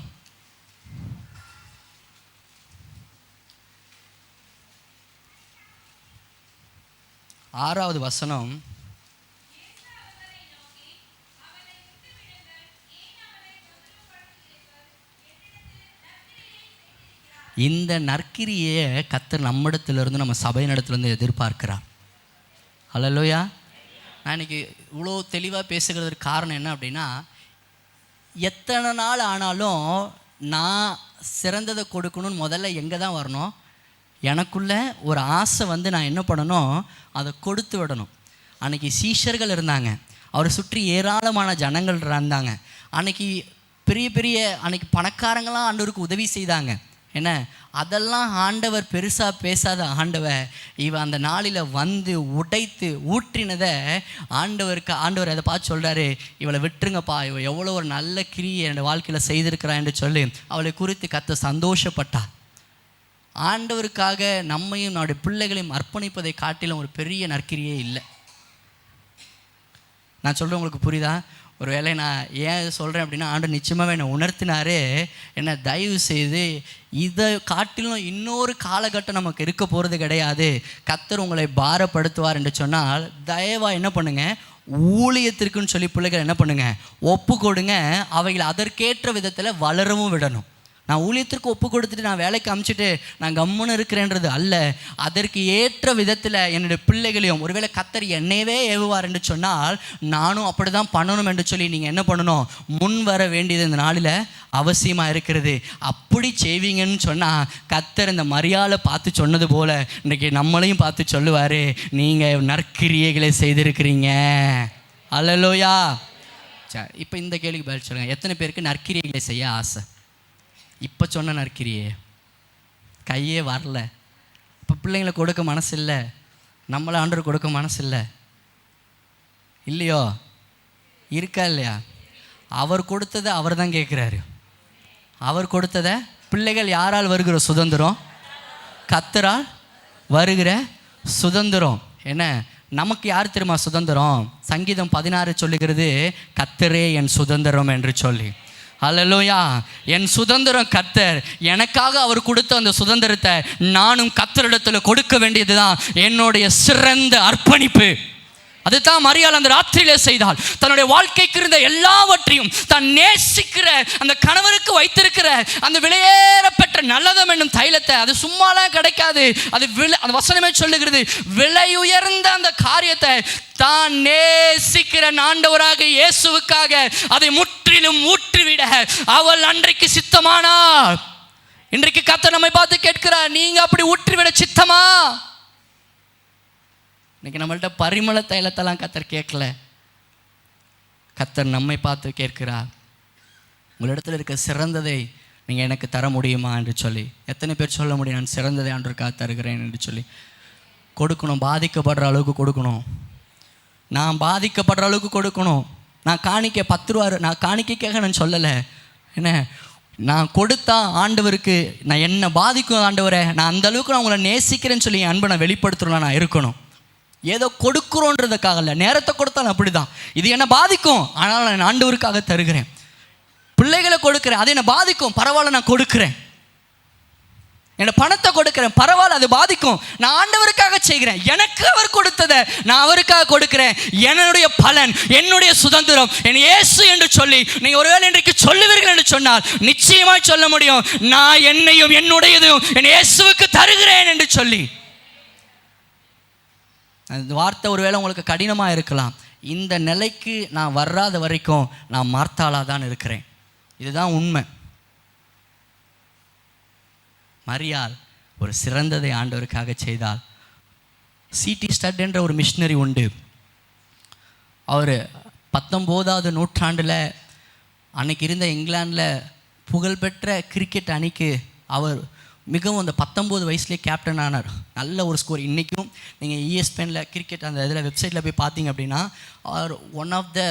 6வது வசனம். இந்த நற்கிரியை கர்த்தர் நம்மிடத்திலிருந்து, நம்ம சபையினிடத்திலிருந்து எதிர்பார்க்கிறார். ஹல்லேலூயா. நான் இன்னைக்கு இவ்வளோ தெளிவாக பேசுகிறதுக்கு காரணம் என்ன அப்படின்னா, எத்தனை நாள் ஆனாலும் நான் சிறந்ததை கொடுக்கணும்னு முதல்ல எங்கே தான் வரணும், எனக்குள்ள ஒரு ஆசை வந்து நான் என்ன பண்ணணும், அதை கொடுத்து விடணும். அன்றைக்கி சீஷர்கள் இருந்தாங்க, அவரை சுற்றி ஏராளமான ஜனங்கள் இருந்தாங்க. அன்றைக்கி பெரிய பெரிய அன்றைக்கி பணக்காரங்களாம் ஆண்டவருக்கு உதவி செய்தாங்க. என்ன அதெல்லாம் ஆண்டவர் பெருசாக பேசாத ஆண்டவர் இவன் அந்த நாளில் வந்து உடைத்து ஊற்றினதை ஆண்டவர் அதை பார்த்து சொல்கிறாரு, இவளை விட்டுருங்கப்பா, இவள் எவ்வளோ ஒரு நல்ல கிரியை என்னோடய வாழ்க்கையில் செய்திருக்கிறான் என்று சொல்லி அவளை குறித்து கர்த்தர் சந்தோஷப்பட்டார். ஆண்டவருக்காக நம்மையும் நம்முடைய பிள்ளைகளையும் அர்ப்பணிப்பதை காட்டிலும் ஒரு பெரிய நற்கிரியே இல்லை. நான் சொல்கிறேன், உங்களுக்கு புரியுதா? ஒரு வேளை நான் ஏன் சொல்கிறேன் அப்படின்னா, ஆண்டவர் நிச்சயமாகவே என்னை உணர்த்தினாரே, என்ன தயவு செய்து இதை காட்டிலும் இன்னொரு காலகட்டம் நமக்கு இருக்க போகிறது கிடையாது. கர்த்தர் உங்களை பாரப்படுத்துவார் என்று சொன்னால் தயவாக என்ன பண்ணுங்கள், ஊழியத்திற்குன்னு சொல்லி பிள்ளைகள் என்ன பண்ணுங்கள், ஒப்பு கொடுங்க. அவைகளை அதற்கேற்ற விதத்தில் வளரவும் விடணும். நான் ஊழியத்திற்கு ஒப்பு கொடுத்துட்டு நான் வேலைக்கு அமுச்சிட்டு நான் கம்முன்னு இருக்கிறேன்றது அல்ல. அதற்கு ஏற்ற விதத்தில் என்னுடைய பிள்ளைகளையும், ஒருவேளை கர்த்தர் என்னையவே ஏவுவார் என்று சொன்னால் நானும் அப்படி தான் பண்ணணும் என்று சொல்லி நீங்கள் என்ன பண்ணணும், முன் வர வேண்டியது இந்த நாளில் அவசியமாக இருக்கிறது. அப்படி செய்வீங்கன்னு சொன்னால் கர்த்தர் இந்த மரியாதை பார்த்து சொன்னது போல் இன்றைக்கி நம்மளையும் பார்த்து சொல்லுவார், நீங்கள் நற்கிரியைகளை செய்திருக்கிறீங்க. அல்லேலூயா. சரி, இப்போ இந்த கேள்விக்கு பதில் சொல்லுங்கள், எத்தனை பேருக்கு நற்கிரியைகளை செய்ய ஆசை? இப்போ சொன்ன நற்கிரியே கையே வரல. இப்போ பிள்ளைங்களை கொடுக்க மனசு இல்லை, நம்மளை ஆண்டவர் கொடுக்க மனசு இல்லை, இல்லையோ? இருக்கா இல்லையா? அவர் கொடுத்ததை அவர் தான் கேட்குறாரு. அவர் கொடுத்ததை பிள்ளைகள் யாரால் வருகிற சுதந்திரம்? கர்த்தரால் வருகிற சுதந்திரம். என்ன நமக்கு யார் தெரியுமா சுதந்திரம்? சங்கீதம் 16 சொல்லுகிறது, கர்த்தரே என் சுதந்திரம் என்று சொல்லி. அல்லேலூயா. என் சுதந்திரம் கர்த்தர். எனக்காக அவர் கொடுத்த அந்த சுதந்திரத்தை நானும் கர்த்தரிடத்தில் கொடுக்க வேண்டியது தான் என்னுடைய சிறந்த அர்ப்பணிப்பு. அதுதான் மரியாள் அந்த ராத்திரியிலே செய்தாள். தன்னுடைய வாழ்க்கைக்கு இருந்த எல்லாவற்றையும் தான் நேசிக்கிற அந்த கணவருக்கு வைத்திருக்கிற அந்த விலையேறப்பெற்ற நல்லதம் என்னும் தைலத்தை, அது சும்மாலாம் கிடைக்காது, அது அந்த வசனமே சொல்லுகிறது, விலை உயர்ந்த அந்த காரியத்தை தான் நேசிக்கிற ஆண்டவராக இயேசுவுக்காக அதை முற்றிலும் ஊற்றிவிட அவள் அன்றைக்கு சித்தமானாள். இன்றைக்கு கர்த்தர் நம்மை பார்த்து கேட்கிறார், நீங்க அப்படி ஊற்றிவிட சித்தமா? இன்னைக்கு நம்மள்ட்ட பரிமள தைலத்தெல்லாம் கர்த்தர் கேட்கல. கர்த்தர் நம்மை பார்த்து கேட்கிறார், உங்களிடத்தில் இருக்க சிறந்ததை நீங்கள் எனக்கு தர முடியுமா என்று சொல்லி. எத்தனை பேர் சொல்ல முடியும், நான் சிறந்ததை ஆண்டவருக்காக தருகிறேன் என்று சொல்லி? கொடுக்கணும். பாதிக்கப்படுற அளவுக்கு கொடுக்கணும். நான் பாதிக்கப்படுற அளவுக்கு கொடுக்கணும். நான் காணிக்க 10 ரூபா, நான் காணிக்கைக்காக நான் சொல்லலை. என்ன, நான் கொடுத்தா ஆண்டவருக்கு நான் என்ன பாதிக்கும் ஆண்டவரை, நான் அந்த அளவுக்கு நான் உங்களை நேசிக்கிறேன்னு சொல்லி என் அன்பை நான் வெளிப்படுத்துகிறேன். நான் இருக்கணும். ஏதோ கொடுக்குறோன்றதுக்காக இல்லை, நேரத்தை கொடுத்தாலும் அப்படி தான். இது என்னை பாதிக்கும், ஆனால் நான் ஆண்டவருக்காக தருகிறேன். பிள்ளைகளை கொடுக்குறேன், அது என்னை பாதிக்கும், பரவாயில்ல நான் கொடுக்குறேன். என்னோட பணத்தை கொடுக்குறேன், பரவாயில்ல அது பாதிக்கும், நான் ஆண்டவருக்காக செய்கிறேன். எனக்கு அவர் கொடுத்ததை நான் அவருக்காக கொடுக்குறேன். என்னுடைய பலன், என்னுடைய சுதந்திரம் என் இயேசு என்று சொல்லி நீங்கள் ஒருவேளை இன்றைக்கு சொல்லுவீர்கள் என்று சொன்னால் நிச்சயமாக சொல்ல முடியும், நான் என்னையும் என்னுடையதையும் என் இயேசுவுக்கு தருகிறேன் என்று சொல்லி. அந்த வார்த்தை ஒருவேளை உங்களுக்கு கடினமாக இருக்கலாம். இந்த நிலைக்கு நான் வராத வரைக்கும் நான் மார்த்தாளாக தான் இருக்கிறேன். இதுதான் உண்மை. மரியாள் ஒரு சிறந்ததை ஆண்டவருக்காக செய்தால். C.T. ஸ்டட் என்ற ஒரு மிஷினரி உண்டு. அவர் 19வது நூற்றாண்டில் அன்னைக்கு இருந்த இங்கிலாண்டில் புகழ்பெற்ற கிரிக்கெட் அணிக்கு அவர் மிகவும் அந்த 19 வயசுலேயே கேப்டன் ஆனார். நல்ல ஒரு ஸ்கோர். இன்றைக்கும் நீங்கள் ESPNல கிரிக்கெட் அந்த இதில் வெப்சைட்டில் போய் பார்த்தீங்க அப்படின்னா அவர் ஒன் ஆஃப் த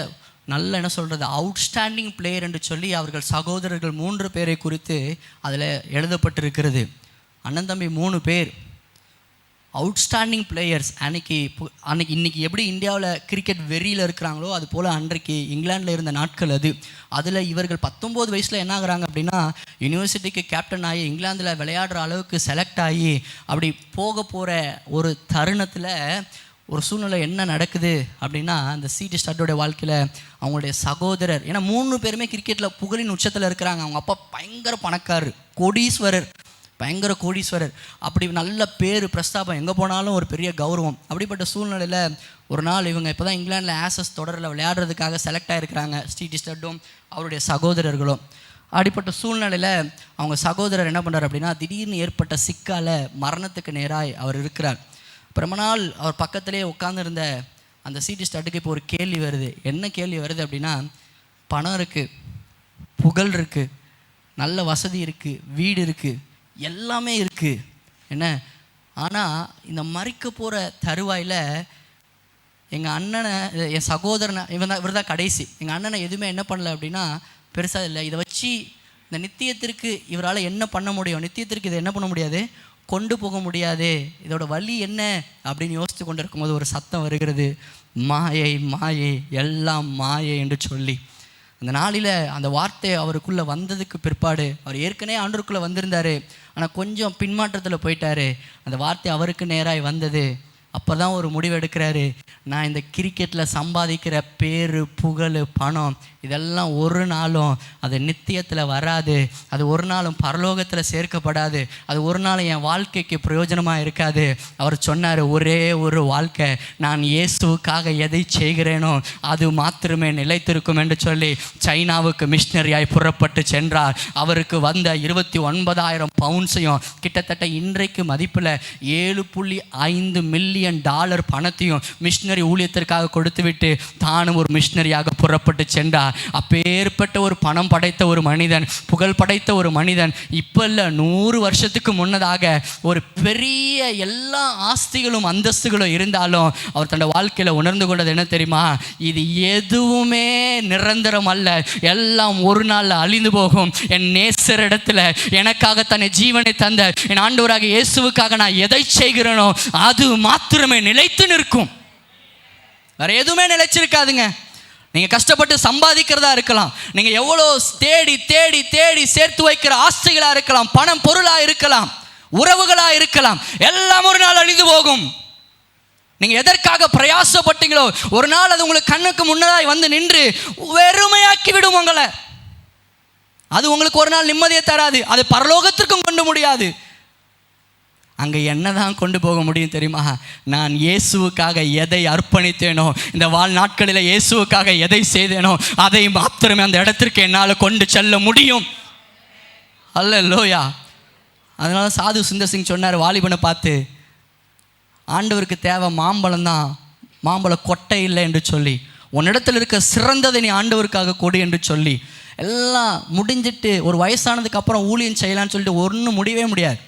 நல்ல என்ன சொல்கிறது அவுட்ஸ்டாண்டிங் பிளேயர் என்று சொல்லி அவர்கள் சகோதரர்கள் 3 பேரை குறித்து அதில் எழுதப்பட்டிருக்கிறது. அண்ணன் தம்பி 3 பேர் அவுட்ஸ்டாண்டிங் பிளேயர்ஸ். இன்னைக்கு எப்படி இந்தியாவில் கிரிக்கெட் வெறியில் இருக்கிறாங்களோ அது போல் அன்றைக்கு இங்கிலாண்டில் இருந்த நாட்கள் அது. அதில் இவர்கள் 19 வயசில் என்ன ஆகுறாங்க அப்படின்னா யூனிவர்சிட்டிக்கு கேப்டன் ஆகி இங்கிலாந்தில் விளையாடுற அளவுக்கு செலக்ட் ஆகி அப்படி போகிற ஒரு தருணத்தில் ஒரு சூழ்நிலை என்ன நடக்குது அப்படின்னா, அந்த C.T. ஸ்டட்டோடைய வாழ்க்கையில் அவங்களுடைய சகோதரர், ஏன்னா 3 பேருமே கிரிக்கெட்டில் புகழின் உச்சத்தில் இருக்கிறாங்க. அவங்க அப்பா பயங்கர பணக்காரர், பயங்கர கோடீஸ்வரர். அப்படி நல்ல பேர் பிரஸ்தாபம், எங்கே போனாலும் ஒரு பெரிய கௌரவம். அப்படிப்பட்ட சூழ்நிலையில் ஒரு நாள் இவங்க இப்போ தான் இங்கிலாண்டில் ஆசஸ் தொடரில் விளையாடுறதுக்காக செலக்ட் ஆகிருக்கிறாங்க, C.T. ஸ்டட்டும் அவருடைய சகோதரர்களும். அப்படிப்பட்ட சூழ்நிலையில் அவங்க சகோதரர் என்ன பண்ணுறார் அப்படின்னா, திடீர்னு ஏற்பட்ட சிக்கால் மரணத்துக்கு நேராக அவர் இருக்கிறார். ரொம்ப நாள் அவர் பக்கத்திலே உட்காந்துருந்த அந்த C.T. ஸ்டட்டுக்கு இப்போ ஒரு கேள்வி வருது. என்ன கேள்வி வருது அப்படின்னா, பணம் இருக்குது, புகழ் இருக்குது, நல்ல வசதி இருக்குது, வீடு இருக்குது, எல்லாமே இருக்குது என்ன. ஆனால் இந்த மறிக்க போகிற தருவாயில் எங்கள் அண்ணனை, என் சகோதரனை, இவர் தான் கடைசி. எங்கள் அண்ணனை எதுவுமே என்ன பண்ணல அப்படின்னா பெருசாக இல்லை. இதை வச்சு இந்த நித்தியத்திற்கு இவரால் என்ன பண்ண முடியும், நித்தியத்திற்கு இதை என்ன பண்ண முடியாது, கொண்டு போக முடியாது, இதோட வழி என்ன அப்படின்னு யோசித்து கொண்டு இருக்கும்போது ஒரு சத்தம் வருகிறது, மாயை மாயை எல்லாம் மாயை என்று சொல்லி. அந்த நாளில் அந்த வார்த்தை அவருக்குள்ளே வந்ததுக்கு பிற்பாடு, அவர் ஏற்கனவே ஆண்டவருக்குள்ளே வந்திருந்தார், ஆனால் கொஞ்சம் பின்மாற்றத்தில் போயிட்டார். அந்த வார்த்தை அவருக்கு நேராக வந்தது. அப்போ தான் ஒரு முடிவு எடுக்கிறாரு, நான் இந்த கிரிக்கெட்டில் சம்பாதிக்கிற பேர் புகழ் பணம் இதெல்லாம் ஒரு நாளும் அது நித்தியத்தில் வராது, அது ஒரு நாளும் பரலோகத்தில் சேர்க்கப்படாது, அது ஒரு நாளும் என் வாழ்க்கைக்கு பிரயோஜனமாக இருக்காது. அவர் சொன்னார், ஒரே ஒரு வாழ்க்கை, நான் இயேசுவுக்காக எதை செய்கிறேனோ அது மாத்திரமே நிலைத்திருக்கும் என்று சொல்லி சைனாவுக்கு மிஷினரியாய் புறப்பட்டு சென்றார். அவருக்கு வந்த 29,000 பவுண்ட்ஸையும் கிட்டத்தட்ட இன்றைக்கு மதிப்பில் $7.5 மில்லியன் பணத்தையும் மிஷினரி ஊழியத்திற்காக கொடுத்துவிட்டு தானும் ஒரு மிஷினரியாக புறப்பட்டு சென்றார். அப்பேற்பட்ட ஒரு பணம் படைத்த ஒரு மனிதன், புகழ் படைத்த ஒரு மனிதன், இப்போ இல்லை 100 வருஷத்துக்கு முன்னதாக ஒரு பெரிய எல்லா ஆஸ்திகளும் அந்தஸ்துகளும் இருந்தாலும் அவர் தன் வாழ்க்கையில் உணர்ந்து கொண்டது என்ன தெரியுமா, இது எதுவுமே நிரந்தரம் அல்ல, எல்லாம் ஒரு நாள் அழிந்து போகும். என் நேசர் இடத்துல எனக்காக தன்னை ஜீவனை தந்த என் ஆண்டவராக இயேசுவுக்காக நான் எதை செய்கிறேனோ அது மாத்திரமே நிலைத்து நிற்கும். வேற எதுவுமே நிலைச்சிருக்காதுங்க. நீங்கள் கஷ்டப்பட்டு சம்பாதிக்கிறதா இருக்கலாம், நீங்கள் எவ்வளோ தேடி தேடி தேடி சேர்த்து வைக்கிற ஆஸ்திகளாக இருக்கலாம், பணம் பொருளாக இருக்கலாம், உறவுகளாக இருக்கலாம், எல்லாம் ஒரு நாள் அழிந்து போகும். நீங்கள் எதற்காக பிரயாசப்பட்டீங்களோ ஒரு நாள் அது உங்களுக்கு கண்ணுக்கு முன்னதாய் வந்து நின்று வெறுமையாக்கி விடும் உங்களை. அது உங்களுக்கு ஒரு நாள் நிம்மதியை தராது, அது பரலோகத்திற்கும் கொண்டு முடியாது. அங்கே என்ன தான் கொண்டு போக முடியும் தெரியுமா, நான் இயேசுவுக்காக எதை அர்ப்பணித்தேனோ, இந்த வாழ்நாட்களில் இயேசுவுக்காக எதை செய்தேனோ அதை மாத்திரமே அந்த இடத்திற்கு என்னால் கொண்டு செல்ல முடியும். அல்லேலூயா. அதனால சாது சுந்தர் சிங் சொன்னார் வாலிபனை பார்த்து, ஆண்டவருக்கு தேவை மாம்பழம் தான், மாம்பழ கொட்டை இல்லை என்று சொல்லி, உன்னிடத்தில் இருக்க சிறந்ததை நீ ஆண்டவருக்காக கொடு என்று சொல்லி. எல்லாம் முடிஞ்சிட்டு ஒரு வயசானதுக்கு அப்புறம் ஊழியம் செய்யலான்னு சொல்லிட்டு ஒன்றும் முடியவே முடியாது.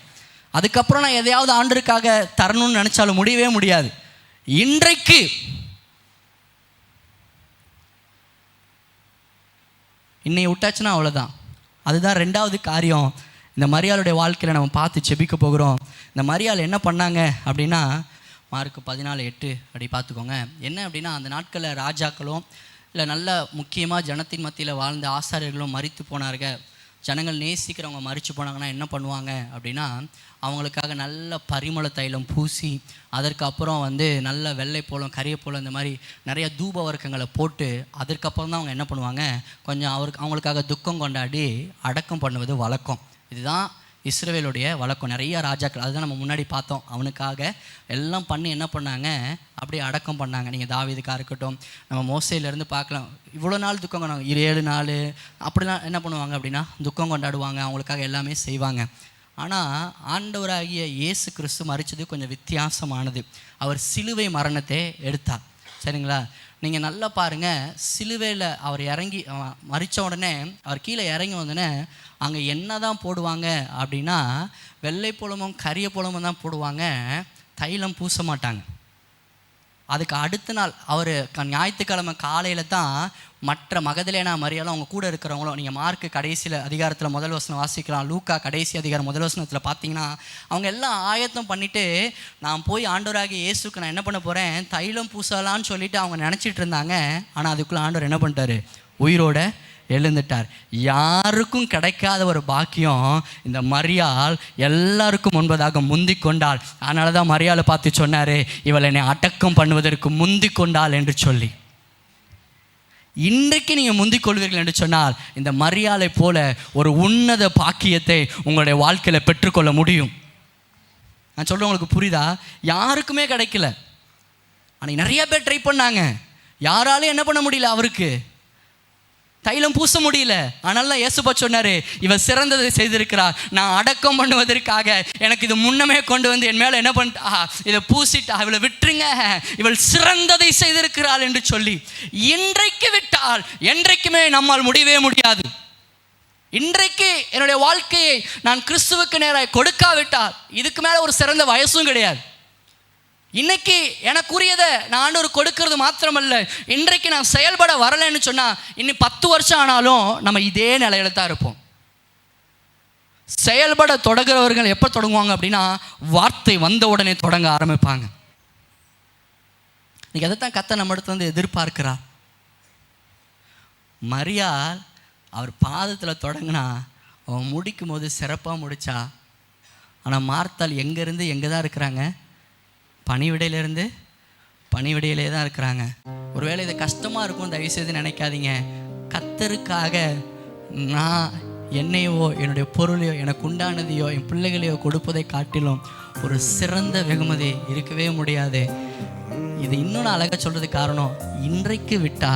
அதுக்கப்புறம் நான் எதையாவது ஆண்டவருக்காக தரணும்னு நினச்சாலும் முடியவே முடியாது. இன்றைக்கு இன்னை விட்டாச்சுன்னா அவ்வளோதான். அதுதான் 2வது காரியம் இந்த மரியாளுடைய வாழ்க்கையில் நம்ம பார்த்து செபிக்க போகிறோம். இந்த மரியாள் என்ன பண்ணாங்க அப்படின்னா, மார்க்கு 14:8 அப்படி பார்த்துக்கோங்க. என்ன அப்படின்னா, அந்த நாட்களில் ராஜாக்களும் இல்லை நல்ல முக்கியமாக ஜனத்தின் மத்தியில் வாழ்ந்த ஆசாரியர்களும் மரித்து போனார்கள். ஜனங்கள் நேசிக்கிறவங்க மரித்து போனாங்கன்னா என்ன பண்ணுவாங்க அப்படின்னா, அவங்களுக்காக நல்ல பரிமள தைலம் பூசி, அதற்கப்புறம் நல்ல வெள்ளை போலம் கரிய போலம் இந்த மாதிரி நிறைய தூப வர்க்கங்களை போட்டு, அதற்கப்புறம் தான் அவங்க என்ன பண்ணுவாங்க, கொஞ்சம் அவங்களுக்காக துக்கம் கொண்டாடி அடக்கம் பண்ணுவது வழக்கம். இதுதான் இஸ்ரவேலுடைய வழக்கம். நிறைய ராஜாக்கள், அதுதான் நம்ம முன்னாடி பார்த்தோம், அவனுக்காக எல்லாம் பண்ணி என்ன பண்ணாங்க, அப்படியே அடக்கம் பண்ணாங்க. நீங்கள் தாவீதுக்காக இருக்கட்டும், நம்ம மோசேலேருந்து பார்க்கலாம், இவ்வளோ நாள் துக்கம் கொண்டாங்க, 7 நாள் அப்படிலாம் என்ன பண்ணுவாங்க அப்படின்னா துக்கம் கொண்டாடுவாங்க, அவங்களுக்காக எல்லாமே செய்வாங்க. ஆனால் ஆண்டவராகிய இயேசு கிறிஸ்து மரித்தது கொஞ்சம் வித்தியாசமானது. அவர் சிலுவை மரணத்தை எடுத்தார். சரிங்களா? நீங்கள் நல்லா பாருங்கள், சிலுவையில் அவர் இறங்கி மரித்த உடனே அவர் கீழே இறங்கி வந்தோடனே அங்கே என்ன தான் போடுவாங்க அப்படின்னா, வெள்ளை புலமும் கரிய புலமும் தான் போடுவாங்க, தைலம் பூச மாட்டாங்க. அதுக்கு அடுத்த நாள் அவர் ஞாயிற்றுக்கிழமை காலையில் தான் மற்ற மகதலேனா மரியாலும் அவங்க கூட இருக்கிறவங்களும், நீங்கள் மார்க்கு கடைசியில் அதிகாரத்தில் முதல் வசனம் வாசிக்கலாம், லூக்கா கடைசி அதிகாரம் முதல் வசனத்தில் பார்த்தீங்கன்னா அவங்க எல்லாம் ஆயத்தம் பண்ணிவிட்டு, நான் போய் ஆண்டவராகிய இயேசுக்கு நான் என்ன பண்ண போகிறேன், தைலம் பூசலான்னு சொல்லிட்டு அவங்க நினச்சிட்டு இருந்தாங்க. ஆனால் அதுக்குள்ளே ஆண்டவர் என்ன பண்ணிட்டாரு, உயிரோட எழுந்துட்டார். யாருக்கும் கிடைக்காத ஒரு பாக்கியம் இந்த மரியாள் எல்லாருக்கும் முன்பதாக முந்தி கொண்டாள். அதனால தான் மரியாளை பார்த்து சொன்னார், இவளை என்னை அடக்கம் பண்ணுவதற்கு முந்தி கொண்டாள் என்று சொல்லி. இன்றைக்கு நீங்கள் முந்திக் கொள்வீர்கள் என்று சொன்னால் இந்த மரியாளை போல ஒரு உன்னத பாக்கியத்தை உங்களுடைய வாழ்க்கையில் பெற்றுக்கொள்ள முடியும். நான் சொல்கிறேன், உங்களுக்கு புரியுதா? யாருக்குமே கிடைக்கல. அன்றைக்கி நிறைய பேர் ட்ரை பண்ணாங்க, யாராலையும் என்ன பண்ண முடியல, அவருக்கு தைலம் பூச முடியல. அதனால தான் இயேசுப்பா சொன்னார், இவள் சிறந்ததை செய்திருக்கிறார், நான் அடக்கம் பண்ணுவதற்காக எனக்கு இது முன்னமே கொண்டு வந்து என் மேலே என்ன பண்ணிட்டா, இதை பூசிட்டா, இவளை விட்டுருங்க, இவள் சிறந்ததை செய்திருக்கிறாள் என்று சொல்லி. இன்றைக்கு விட்டால் என்றைக்குமே நம்மால் முடியவே முடியாது. இன்றைக்கு என்னுடைய வாழ்க்கையை நான் கிறிஸ்துவுக்கு நேராக கொடுக்காவிட்டால் இதுக்கு மேலே ஒரு சிறந்த வயசும் கிடையாது. இன்னைக்கு எனக்குரியதை நான் ஆண்டவர் கொடுக்கறது மாத்திரமல்ல, இன்றைக்கு நான் செயல்பட வரலைன்னு சொன்னால் இன்னும் 10 வருஷம் ஆனாலும் நம்ம இதே நிலையில தான் இருப்போம். செயல்பட தொடங்குறவர்கள் எப்போ தொடங்குவாங்க அப்படின்னா, வார்த்தை வந்த உடனே தொடங்க ஆரம்பிப்பாங்க. இன்னைக்கு அதைத்தான் கர்த்தர் நம்ம இடத்துல வந்து எதிர்பார்க்கிறார். மரியாள் அவர் பாதத்தில் தொடங்கினா அவன் முடிக்கும் போது சிறப்பாக முடிச்சா. ஆனால் மார்த்தாள் எங்கேருந்து எங்கே தான் இருக்கிறாங்க? பணிவிடையிலேருந்து பணிவிடையிலே தான் இருக்கிறாங்க. ஒருவேளை இது கஷ்டமாக இருக்கும், தயவுசெய்து நினைக்காதீங்க. கர்த்தருக்காக நான் என்னையோ என்னுடைய பொருளையோ எனக்கு உண்டானதையோ என் பிள்ளைகளையோ கொடுப்பதை காட்டிலும் ஒரு சிறந்த வெகுமதி இருக்கவே முடியாது. இது இன்னும் நான் அழகாக சொல்கிறதுக்கு காரணம், இன்றைக்கு விட்டா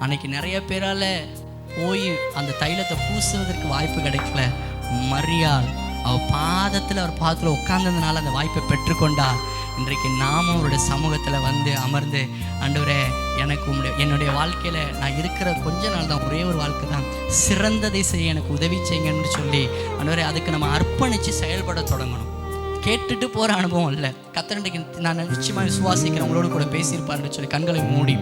அன்னைக்கு நிறைய பேரால் போய் அந்த தைலத்தை பூசுவதற்கு வாய்ப்பு கிடைக்கல. மரியாள் அவர் பாதத்தில் உட்கார்ந்ததுனால அந்த வாய்ப்பை பெற்றுக்கொண்டா. இன்றைக்கு நாமும் அவருடைய சமூகத்தில் வந்து அமர்ந்து, ஆண்டவரே எனக்கு என்னுடைய வாழ்க்கையில் நான் இருக்கிற கொஞ்ச நாள் தான், ஒரே ஒரு வாழ்க்கை தான், சிறந்ததை செய்ய எனக்கு உதவி செய்யுங்கன்னு சொல்லி ஆண்டவரே அதுக்கு நம்ம அர்ப்பணித்து செயல்பட தொடங்கணும். கேட்டுட்டு போகிற அனுபவம் இல்லை. கர்த்தர் இன்றைக்கு நான் நிச்சயமாக விசுவாசிக்கிறேன் உங்களோடு கூட பேசியிருப்பாருன்னு சொல்லி கண்களை மூடி